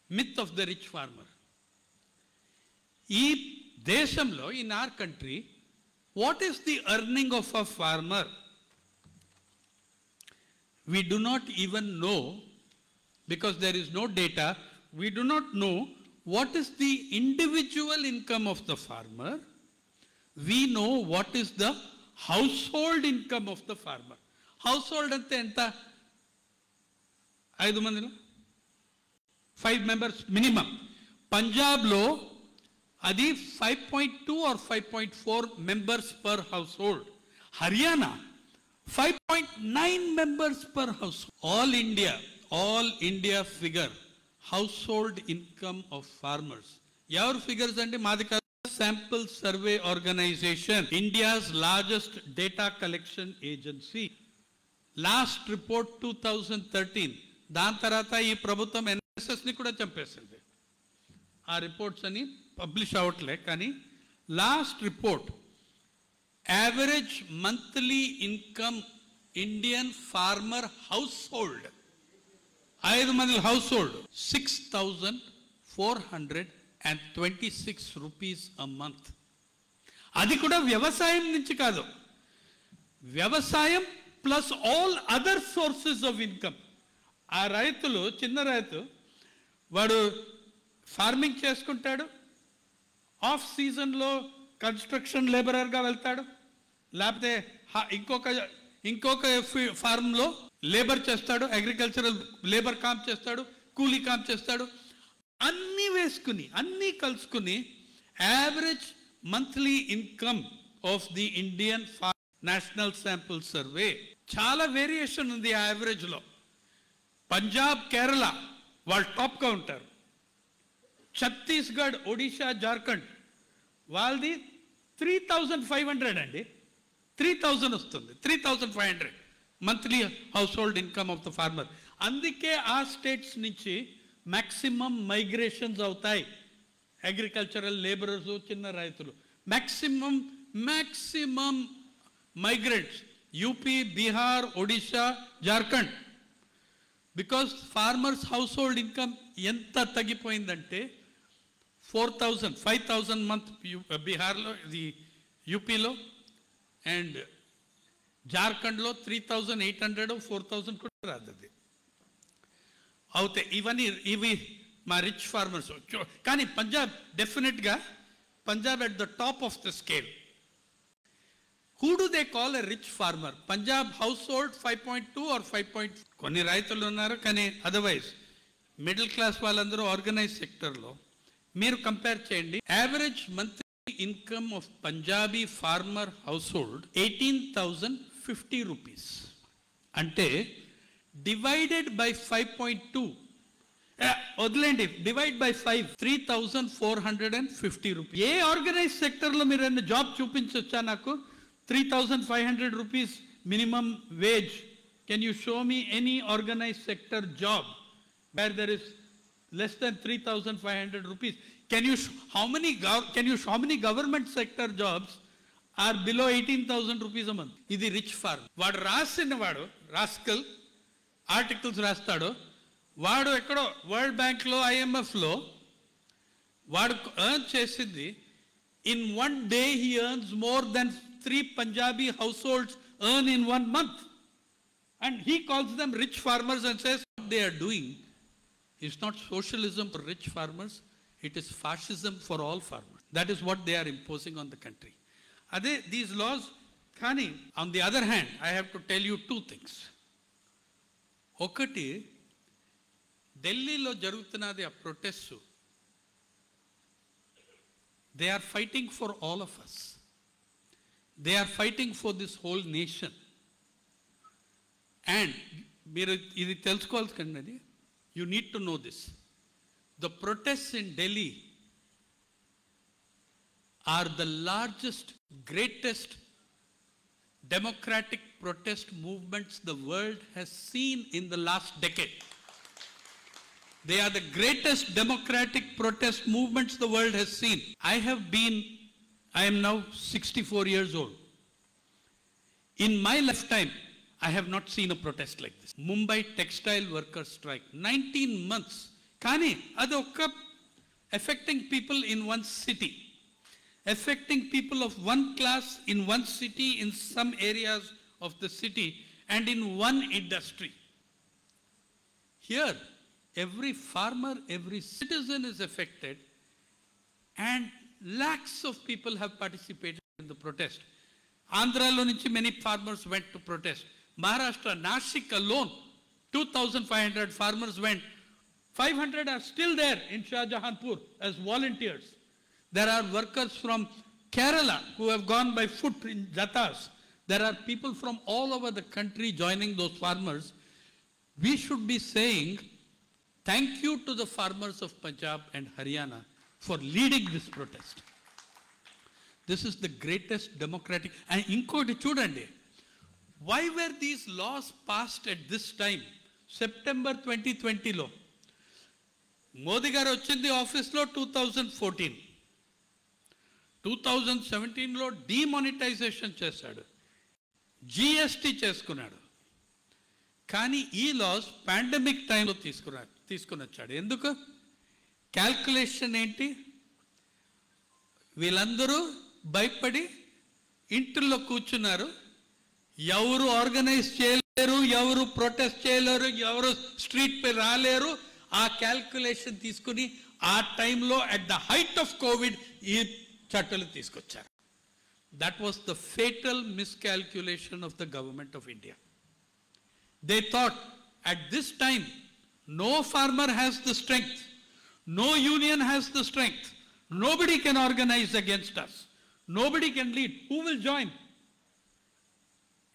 myth of the rich farmer. ఈ దేశంలో, in our country, what is the earning of a farmer? We do not even know, because there is no data, we do not know what is the individual income of the farmer. We know what is the household income of the farmer. Household ante enta? 5 mandilo, 5 members minimum. Punjab lo adi 5.2 or 5.4 members per household. Haryana 5.9 members per household. All India figure household income of farmers. Your figures ante maadi Sample Survey Organization, India's largest data collection agency. Last report 2013. దాని తర్వాత ఈ ప్రభుత్వం NSSని కూడా చంపేసింది. ఆ reports అని publish అవట్లే, కానీ last report, average monthly income Indian farmer household, 5 మంది household, 6,426 rupees a month. అది కూడా వ్యవసాయం నుంచి కాదు, వ్యవసాయం plus all other sources of income. ఆ రైతులు, చిన్న రైతు, వాడు ఫార్మింగ్ చేసుకుంటాడు, ఆఫ్ సీజన్లో కన్స్ట్రక్షన్ లేబరర్గా వెళ్తాడు, లేకపోతే ఇంకొక ఫార్మ్లో లేబర్ చేస్తాడు, అగ్రికల్చరల్ లేబర్ కాంప్ చేస్తాడు, కూలీ కాంప్ చేస్తాడు. అన్నీ వేసుకుని, అన్నీ కలుసుకుని average monthly income of the Indian national sample survey చాలా వేరియేషన్ ఉంది ఆ యావరేజ్లో. పంజాబ్, కేరళ వాళ్ళు టాప్గా ఉంటారు. ఛత్తీస్గఢ్, ఒడిషా, జార్ఖండ్ వాళ్ళది 3,500 అండి, 3,000 వస్తుంది, 3,500 monthly household income of the farmer. అందుకే ఆ స్టేట్స్ నుంచి మ్యాక్సిమం మైగ్రేషన్స్ అవుతాయి అగ్రికల్చరల్ లేబరర్స్, చిన్న రైతులు. Maximum migrants UP, Bihar, Odisha, Jharkhand. Because farmers household income ఎంత తగ్గిపోయిందంటే 4,000, 5,000 మంత్ బీహార్లో, ఇది యూపీలో, అండ్ జార్ఖండ్లో 3,800, 4,000 కూడా రాదు. అది అవుతాయి. ఇవి మా రిచ్ ఫార్మర్స్. కానీ పంజాబ్ డెఫినెట్గా, Punjab at the top of the scale. Who do they call a rich farmer? Punjab household 5.2 or 5. కొన్ని రైతులు ఉన్నారు, కానీ అదర్వైజ్ మిడిల్ క్లాస్ వాళ్ళందరూ ఆర్గనైజ్ సెక్టర్లో మీరు కంపేర్ చేయండి. Average monthly income of Punjabi farmer household 18,050 rupees. అంటే డివైడెడ్ బై 5.2, వదిలేండి, డివైడ్ బై 5, 3,450 రూపీస్. ఏ ఆర్గనైజ్ సెక్టర్లో మీరు ఏమైనా జాబ్ చూపించవచ్చా నాకు? 3,500 rupees minimum wage. Can you show me any organized sector job where there is less than 3,500 rupees? Can you how many government sector jobs are below 18,000 rupees a month? This is rich farm. వాడు రాసిన వాడు rascal articles రాస్తాడు, వాడు ఎక్కడో world బ్యాంక్లో IMFలో వాడు earn చేసింది, in one day he earns more than 3 Punjabi households earn in 1 month. And he calls them rich farmers and says what they are doing is not socialism for rich farmers, it is fascism for all farmers. That is what they are imposing on the country. These laws, Khani, on the other hand, I have to tell you 2 things. Okati, Delhi lo jarugutunnadi a protest. They are fighting for all of us. They are fighting for this whole nation. And ఇది తెలుసుకోవాలి కన్నది, you need to know this. The protests in Delhi are the largest, greatest democratic protest movements the world has seen in the last decade. They are the greatest democratic protest movements the world has seen. I am now 64 years old. In my lifetime, I have not seen a protest like this. Mumbai textile workers strike, 19 months. Kani, adokka affecting people in one city, affecting people of one class in one city, in some areas of the city, and in one industry. Here, every farmer, every citizen is affected, and lakhs of people have participated in the protest. Andhra lo nunchi many farmers went to protest. Maharashtra, Nashik alone, 2,500 farmers went. 500 are still there in Shahjahanpur as volunteers. There are workers from Kerala who have gone by foot in jatas. There are people from all over the country joining those farmers. We should be saying thank you to the farmers of Punjab and Haryana for leading this protest. This is the greatest democratic. And inkoti chudandi, why were these laws passed at this time? September 2020 lo Modi garu ochindi office lo 2014, 2017 లో demonetisation చేశాడు, GST చేసుకున్నాడు. కానీ ఈ loss pandemic టైంలో తీసుకుని వచ్చాడు. ఎందుకు? Calculation ఏంటి? వీళ్ళందరూ భయపడి ఇంటిల్లో కూర్చున్నారు, ఎవరు ఆర్గనైజ్ చేయలేరు, ఎవరు ప్రొటెస్ట్ చేయలేరు, ఎవరు స్ట్రీట్ పై రాలేరు. ఆ క్యాల్కులేషన్ తీసుకుని ఆ టైంలో at the height of Covid ఈ చట్టాలు తీసుకొచ్చారు. That was the fatal miscalculation of the government of India. They thought at this time no farmer has the strength, no union has the strength, nobody can organize against us, nobody can lead, who will join?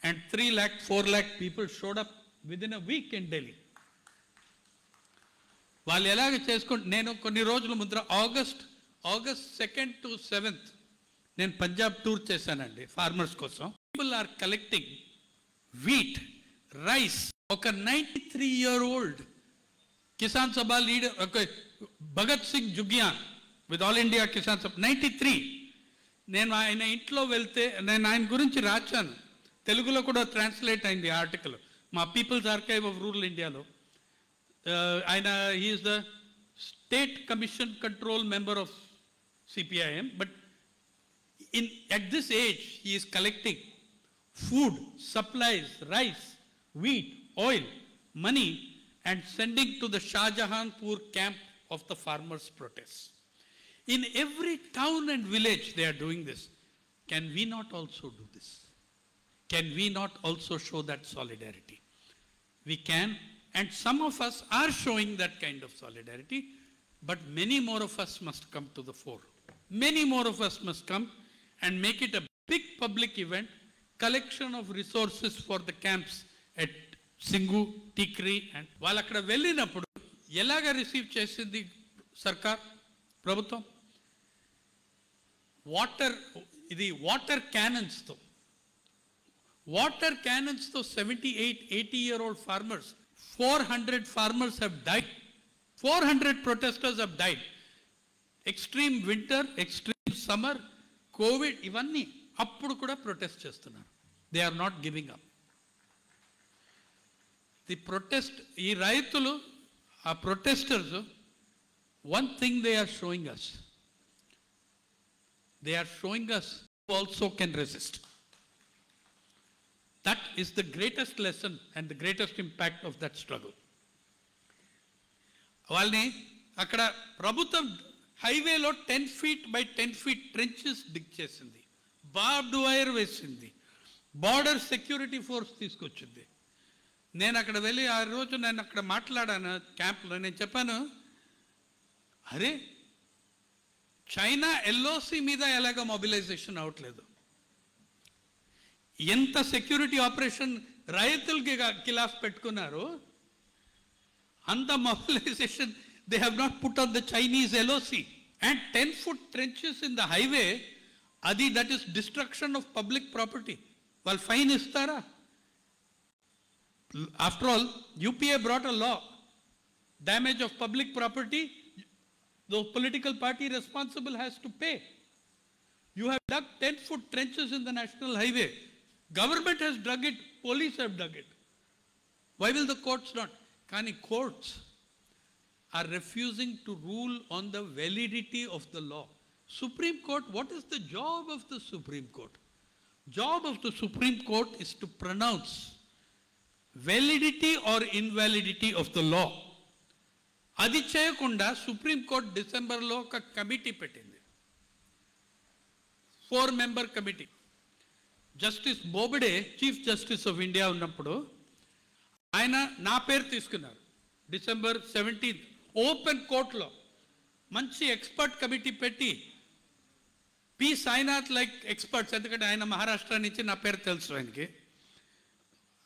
And 3 lakh, 4 lakh people showed up within a week in Delhi. వాళ్ళు ఎలాగ చేసుకుంటే, నేను కొన్ని రోజుల ముందర August 2nd to 7th నేను Punjab tour చేశానండి farmers కోసం. People are collecting wheat, rice. ఒక 93-year-old Kisan Sabha leader Bhagat Singh Jhuggian with all India Kisan Sabha 93. నేను ఆయన ఇంట్లో వెళ్తే నేను ఆయన గురించి రాశాను, తెలుగులో కూడా ట్రాన్స్లేట్ అయింది ఆర్టికల్ మా పీపుల్స్ ఆర్కైవ్ ఆఫ్ రూరల్ ఇండియాలో. ఆయన he is the state commission control member of CPIM, but at this age he is collecting food, supplies, rice, wheat, oil, money, and sending to the Shahjahanpur camp of the farmers' protests. In every town and village they are doing this. Can we not also do this? Can we not also show that solidarity? We can, and some of us are showing that kind of solidarity, but many more of us must come to the fore. Many more of us must come and make it a big public event, collection of resources for the camps at Singu, Tikri, and వాళ్ళు అక్కడ వెళ్ళినప్పుడు ఎలాగ receive చేసింది సర్కార్ ప్రభుత్వం? Water క్యానన్స్తో 78-80-year-old farmers, 400 farmers have died. 400 protesters have died. Extreme winter, extreme summer, COVID, ఇవన్నీ అప్పుడు కూడా ప్రొటెస్ట్ చేస్తున్నారు. They are not giving up. The protest, ఈ రైతులు, ఆ protesters, one thing they are showing us. They are showing us who also can resist. That is the greatest lesson and the greatest impact of that struggle. వాళ్ళని అక్కడ ప్రభుత్వం హైవేలో 10 feet by 10 feet trenches డిగ్ చేసింది, బార్బ్డ్ wire వేసింది, border security force తీసుకొచ్చింది. నేను అక్కడ వెళ్ళి ఆ రోజు నేను అక్కడ మాట్లాడాను క్యాంప్లో. నేను చెప్పాను, అరే చైనా ఎల్ఓసి మీద ఎలాగ మొబిలైజేషన్ అవట్లేదు, ఎంత సెక్యూరిటీ ఆపరేషన్ రైతులకి ఖిలాఫ్ పెట్టుకున్నారు, అంత mobilisation they have not put on the Chinese LOC. And 10-foot trenches in the highway, అది that is destruction of public property. వాళ్ళు ఫైన్ ఇస్తారా? After all UPA brought a law, damage of public property, the political party responsible has to pay. You have dug 10-foot trenches in the national highway. Government has dug it, police have dug it. Why will the courts not? Kani courts are refusing to rule on the validity of the law. Supreme Court, what is the job of the Supreme Court? Job of the Supreme Court is to pronounce validity or invalidity of the law. అది చేయకుండా supreme court డిసెంబర్లో ఒక committee పెట్టింది, 4-member committee. Justice Bobde chief justice of India ఉన్నప్పుడు ఆయన నా పేరు తీసుకున్నారు. December 17th ఓపెన్ కోర్టులో మంచి ఎక్స్పర్ట్ కమిటీ పెట్టి, పి సాయినాథ్ లైక్ ఎక్స్పర్ట్స్, ఎందుకంటే ఆయన మహారాష్ట్ర నుంచి, నా పేరు తెలుసు ఆయనకి,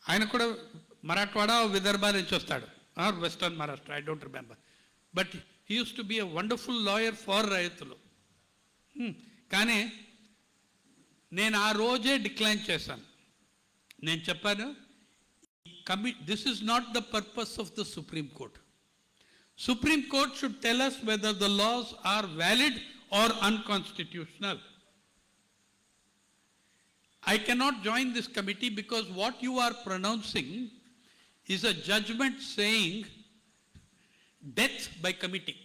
ఆయన కూడా మరాఠవాడ విదర్భ నుంచి వస్తాడు, or Western Maharashtra, I don't remember. But he used to be a wonderful lawyer for రైతులు. కానీ నేను ఆ రోజే డిక్లైన్ చేశాను. నేను చెప్పాను, this is not the purpose of the Supreme Court. Supreme Court should tell us whether the laws are valid or unconstitutional. I cannot join this committee because what you are pronouncing is a judgment saying death by committee.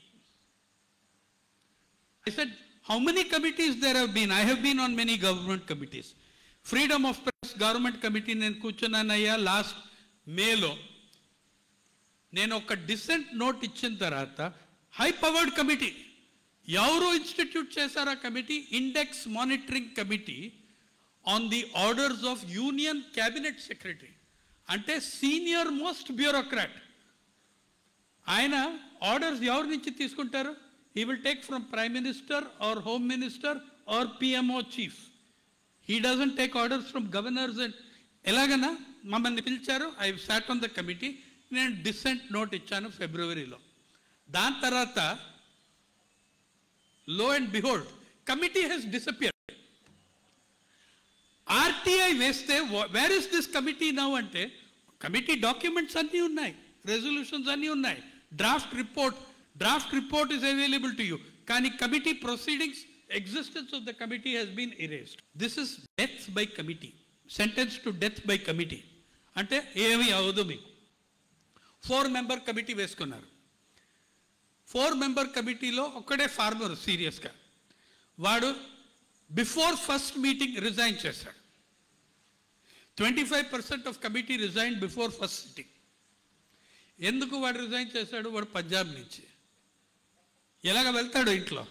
I said, how many committees there have been? I have been on many government committees. Freedom of Press government committee నేను కూర్చున్నానయ్యా last మేలో. నేను ఒక decent note ఇచ్చిన తర్వాత high powered committee, ఎవరు institute చేశారు ఆ committee? Index monitoring committee on the orders of union cabinet secretary, అంటే సీనియర్ మోస్ట్ బ్యూరోక్రాట్. ఆయన ఆర్డర్స్ ఎవరి నుంచి తీసుకుంటారు? He will take from prime minister or home minister or PMO chief. He doesn't take orders from governors. And ఎలాగన్నా మమ్మల్ని పిలిచారు, I sat on the committee, నేను decent note ఇచ్చాను ఫిబ్రవరిలో. దాని తర్వాత లో and behold committee Hess disappeared. RTI వేస్తే where is this committee now అంటే, కమిటీ డాక్యుమెంట్స్ అన్నీ ఉన్నాయి, రెజల్యూషన్స్ అన్నీ ఉన్నాయి, draft report is available to you. కానీ committee proceedings, existence of the committee has been erased. This is death by committee, sentence to death by committee. అంటే ఏమి అవదు మీకు. 4-member కమిటీ వేసుకున్నారు. 4-member కమిటీలో ఒక్కడే ఫార్మర్ సీరియస్గా, వాడు బిఫోర్ ఫస్ట్ మీటింగ్ రిజైన్ చేశాడు. 25% of committee resign before first sitting. ఎందుకు వాడు రిజైన్ చేశాడు? వాడు పంజాబ్ నుంచి. ఎలాగ వెళ్తాడు ఇంట్లో?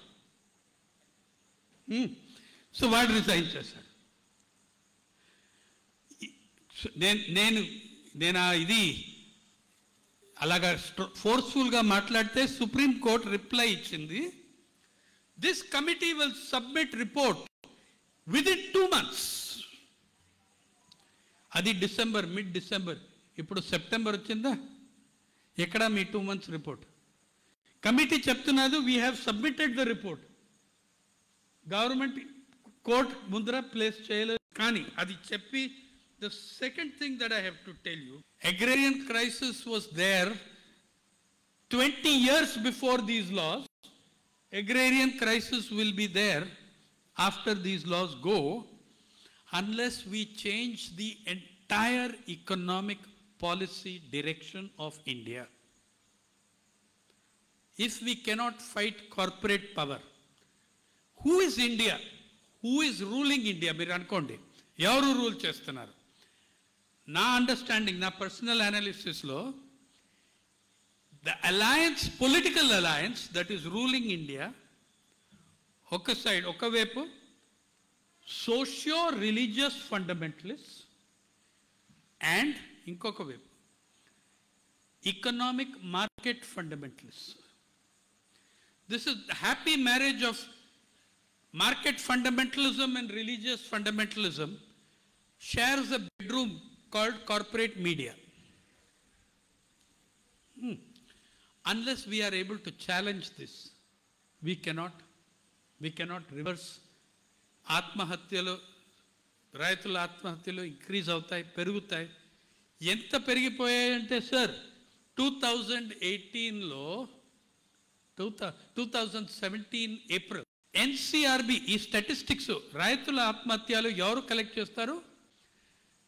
సో వాడు రిజైన్ చేశాడు. నేను ఇది అలాగా ఫోర్స్ఫుల్గా మాట్లాడితే సుప్రీంకోర్టు రిప్లై ఇచ్చింది, this committee will submit report within 2 months. అది డిసెంబర్, మిడ్ డిసెంబర్, ఇప్పుడు సెప్టెంబర్ వచ్చిందా? ఎక్కడ మీ 2 months రిపోర్ట్? కమిటీ చెప్తున్నది we have submitted the report. Government court ముందర ప్లేస్ చేయలేదు. కానీ అది చెప్పి, the second thing that I have to tell you, agrarian crisis was there 20 years before these laws. Agrarian crisis will be there after these laws go, unless we change the entire economic policy direction of India. If we cannot fight corporate power, who is India? Who is ruling India? మీరు అనుకోండి, ఎవరు rule చేస్తున్నారు? నా understanding, నా personal అనాలిసిస్లో, the alliance, political alliance that is ruling India, ఒక side, ఒకవైపు socio religious fundamentalist and ఇంకొక వైపు economic market fundamentalists. This is the happy marriage of market fundamentalism and religious fundamentalism shares a bedroom called corporate media. Unless we are able to challenge this, we cannot reverse. ఆత్మహత్యలు, రైతుల ఆత్మహత్యలు increase అవుతాయి, పెరుగుతాయి. ఎంత పెరిగిపోయాయంటే sir, 2018లో 2017 April NCRB, ఈ statistics, రైతుల ఆత్మహత్యలు ఎవరు కలెక్ట్ చేస్తారు?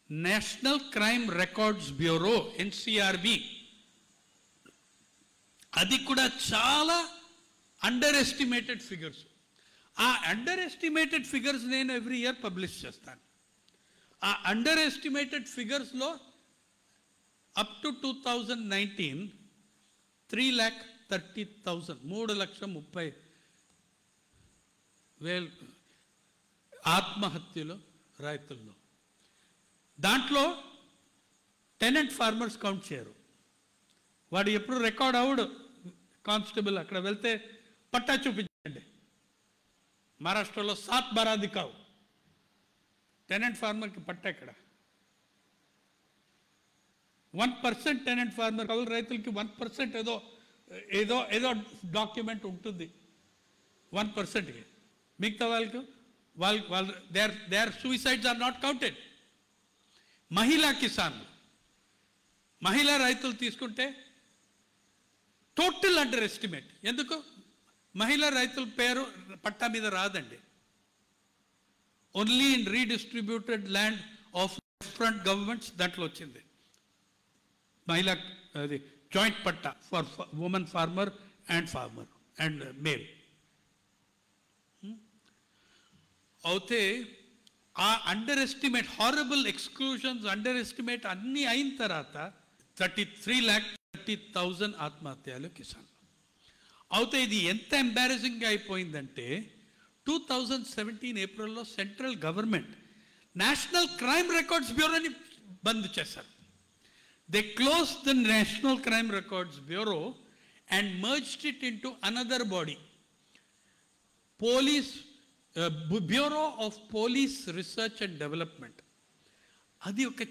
National crime records bureau, NCRB. అది కూడా చాలా అండర్ ఎస్టిమేటెడ్ ఫిగర్స్. ఆ అండర్ ఎస్టిమేటెడ్ ఫిగర్స్ నేను ఎవ్రీ ఇయర్ పబ్లిష్ చేస్తాను. ఆ అండర్ ఎస్టిమేటెడ్ ఫిగర్స్లో అప్ టు 2019 3,30,000, 3,30,000 ఆత్మహత్యలు రైతుల్లో. దాంట్లో టెనెంట్ ఫార్మర్స్ కౌంట్ చేయరు. వాడు ఎప్పుడు రికార్డ్ అవడు. కానిస్టేబుల్ అక్కడ వెళ్తే పట్టా చూపించండి, మహారాష్ట్రలో 7 దిక్కావు, టెనెంట్ ఫార్మర్కి పట్టా ఎక్కడ? 1% టెనెంట్ ఫార్మర్, కౌలు రైతులకి 1% ఏదో డాక్యుమెంట్ ఉంటుంది 1%కి. మిగతా వాళ్ళు their suicides are not counted. మహిళా కిసాన్లు, మహిళా రైతులు తీసుకుంటే టోటల్ అండర్ ఎస్టిమేట్. ఎందుకు? మహిళా రైతుల పేరు పట్టా మీద రాదండి. Only in redistributed land of front governments దాంట్లో వచ్చింది మహిళా, అది joint patta for women farmer and male. అయితే ఆ under estimate, horrible exclusions, under estimate అన్నీ అయిన తర్వాత 33,30,000 ఆత్మహత్యలు కిసాన్లు. అయితే ఇది ఎంత ఎంబారసింగ్గా అయిపోయిందంటే 2017 ఏప్రిల్లో central government national crime records బ్యూరోని బంద్ చేశారు. They closed the National Crime Records Bureau and merged it into another body, Bureau of Police Research and Development. అది ఒక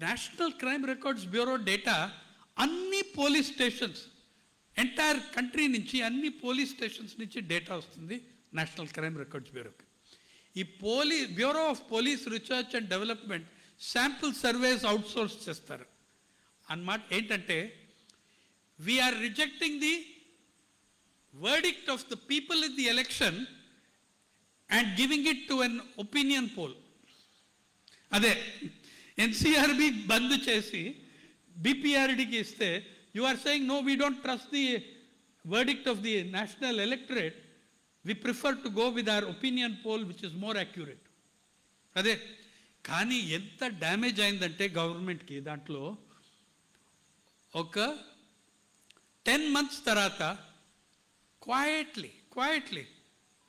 national crime records bureau data అన్ని పోలీస్ స్టేషన్స్, ఎంటైర్ కంట్రీ నుంచి అన్ని police stations నుంచి data వస్తుంది national crime records బ్యూరోకి. ఈ bureau of police research and development sample surveys outsource చేస్తారు అన్నమాట. ఏంటంటే, we are rejecting the verdict of the people in the election and giving it to an opinion poll. అదే NCRB బంద్ చేసి బిపిఆర్డికి ఇస్తే, you are saying no, we don't trust the verdict of the national electorate, we prefer to go with our opinion poll which is more accurate. అదే. కానీ ఎంత damage అయిందంటే గవర్నమెంట్కి, దాంట్లో ఒక 10 months తర్వాత క్వైట్లీ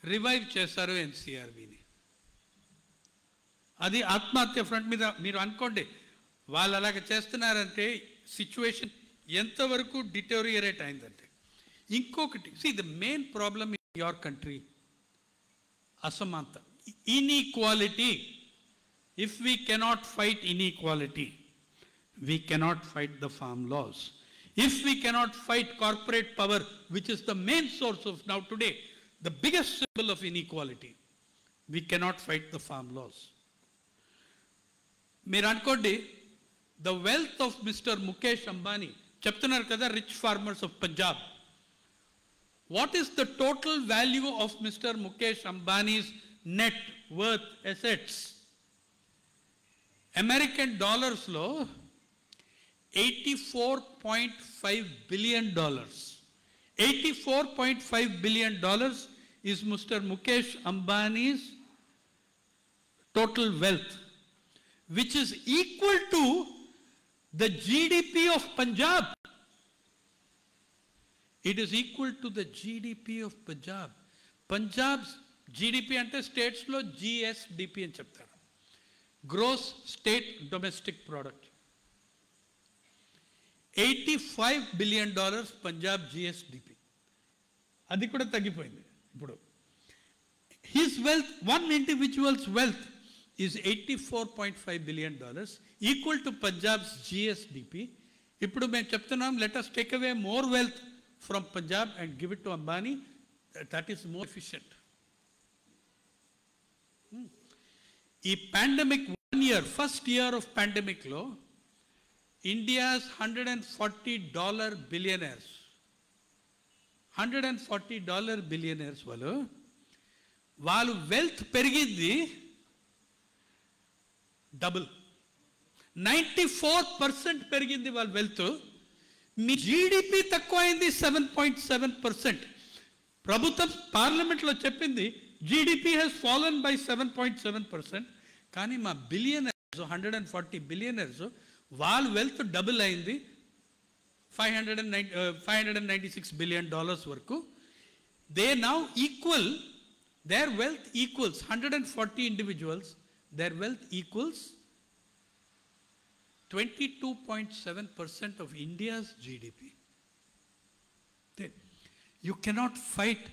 రివైవ్ చేశారు ఎన్సిఆర్బిని. అది ఆత్మహత్య ఫ్రంట్ మీద. మీరు అనుకోండి, వాళ్ళు అలాగ చేస్తున్నారంటే సిచ్యువేషన్ ఎంతవరకు డిటోరియేట్ అయిందంటే. ఇంకొకటి, see the main problem in your country అసమానత, inequality. If we cannot fight inequality, we cannot fight the farm laws. If we cannot fight corporate power, which is the main source of now today, the biggest symbol of inequality, we cannot fight the farm laws. మీరు అనుకోండి, the wealth of Mr. Mukesh Ambani, చెప్తున్నారు కదా rich farmers of Punjab. What is the total value of Mr. Mukesh Ambani's net worth assets? American dollars లో $84.5 billion. $84.5 billion is Mr. Mukesh Ambani's total wealth, which is equal to the GDP of Punjab. It is equal to the GDP of Punjab. Punjab's GDP ante states lo GSDP అని చెప్తారు, gross state domestic product. $85 billion Punjab GSDP. అది కూడా తగ్గిపోయింది ఇప్పుడు. His wealth, one individual's wealth is $84.5 billion, equal to Punjab's GSDP. ఇప్పుడు మేము చెప్తున్నాం, let us take away more wealth from Punjab and give it to Ambani. That is more efficient. ఈ pandemic 1 year, first year of పాండమిక్లో India's $140 billionaires, $140 billionaires వాళ్ళు wealth పెరిగింది double, 94% పెరిగింది వాళ్ళ wealth. మీ GDP తక్కువ అయింది 7.7%. ప్రభుత్వం పార్లమెంట్లో చెప్పింది జీడిపి హ్యాస్ ఫాలన్ బై 7.7%. కానీ మా బిలియనర్స్, 140 బిలియనర్స్, వాళ్ళ వెల్త్ డబుల్ అయింది, $596 billion వరకు. They now equal, their wealth equals 140 individuals, their wealth equals 22.7% of India's GDP. Then you cannot fight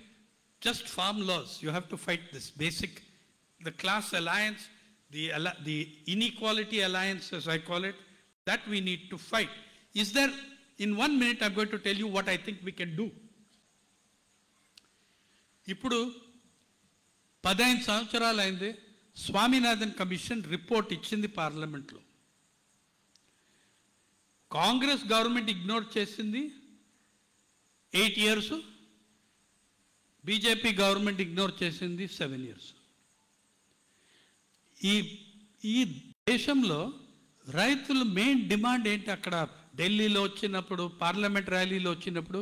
just farm laws. You have to fight this basic, the class alliance, the inequality alliance, as I call it, that we need to fight. Is there, in 1 minute I'm going to tell you what I think we can do. ఇప్పుడు 15 సంవత్సరాలు అయింది, Swaminathan commission report ఇచ్చింది పార్లమెంట్లో. Congress government ignore చేసింది 8 years, BJP government ignore చేసింది 7 years. ఈ దేశంలో రైతుల మెయిన్ డిమాండ్ ఏంటి? అక్కడ ఢిల్లీలో వచ్చినప్పుడు, పార్లమెంట్ ర్యాలీలో వచ్చినప్పుడు,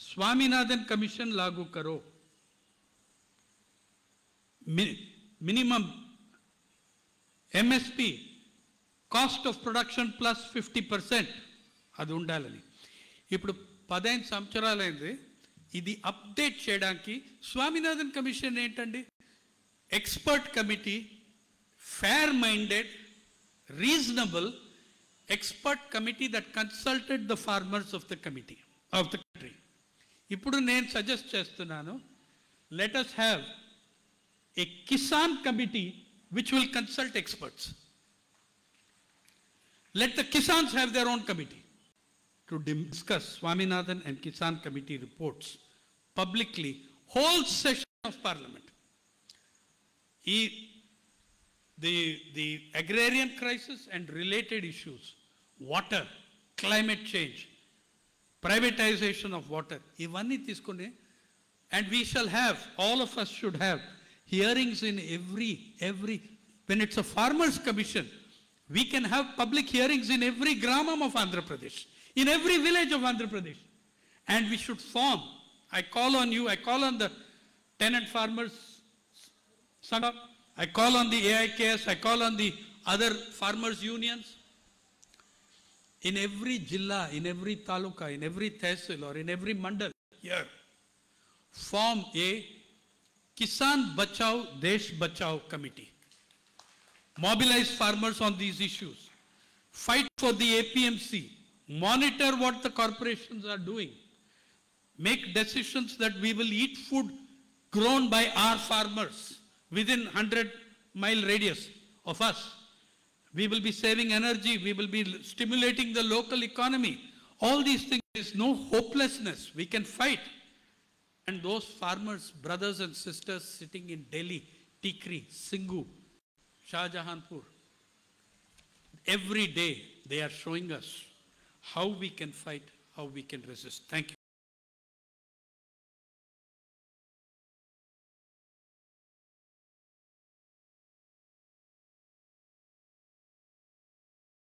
స్వామినాథన్ కమిషన్ లాగు కరో, minimum MSP, cost of production plus 50% అది ఉండాలని. ఇప్పుడు 15 సంవత్సరాలైంది. ఇది అప్డేట్ చేయడానికి స్వామినాథన్ కమిషన్ ఏంటండి? Expert committee, fair minded, reasonable expert committee that consulted the farmers of the committee of the country. ఇప్పుడు నేను సజెస్ట్ చేస్తున్నాను, let us have a Kisan committee which will consult experts. Let the Kisans have their own committee to discuss Swaminathan and Kisan committee reports publicly, whole session of parliament. The agrarian crisis and related issues, water, climate change, privatization of water, ivanni తీసుకొని, and we shall have, all of us should have hearings in every, when it's a farmers commission, we can have public hearings in every gramam of Andhra Pradesh, in every village of Andhra Pradesh. And we should form, I call on you, I call on the tenant farmers Sangha, I call on the AIKS, I call on the other farmers unions. In every jilla, in every taluka, in every tehsil or in every mandal here, form a Kisan Bachao, Desh Bachao committee. Mobilize farmers on these issues. fight for the APMC, monitor what the corporations are doing, make decisions that we will eat food grown by our farmers within 100-mile radius of us. We will be saving energy, we will be stimulating the local economy. All these things, there is no hopelessness, we can fight. And those farmers, brothers and sisters sitting in Delhi, Tikri, Singhu, Shahjahanpur, every day they are showing us how we can fight, how we can resist. Thank you.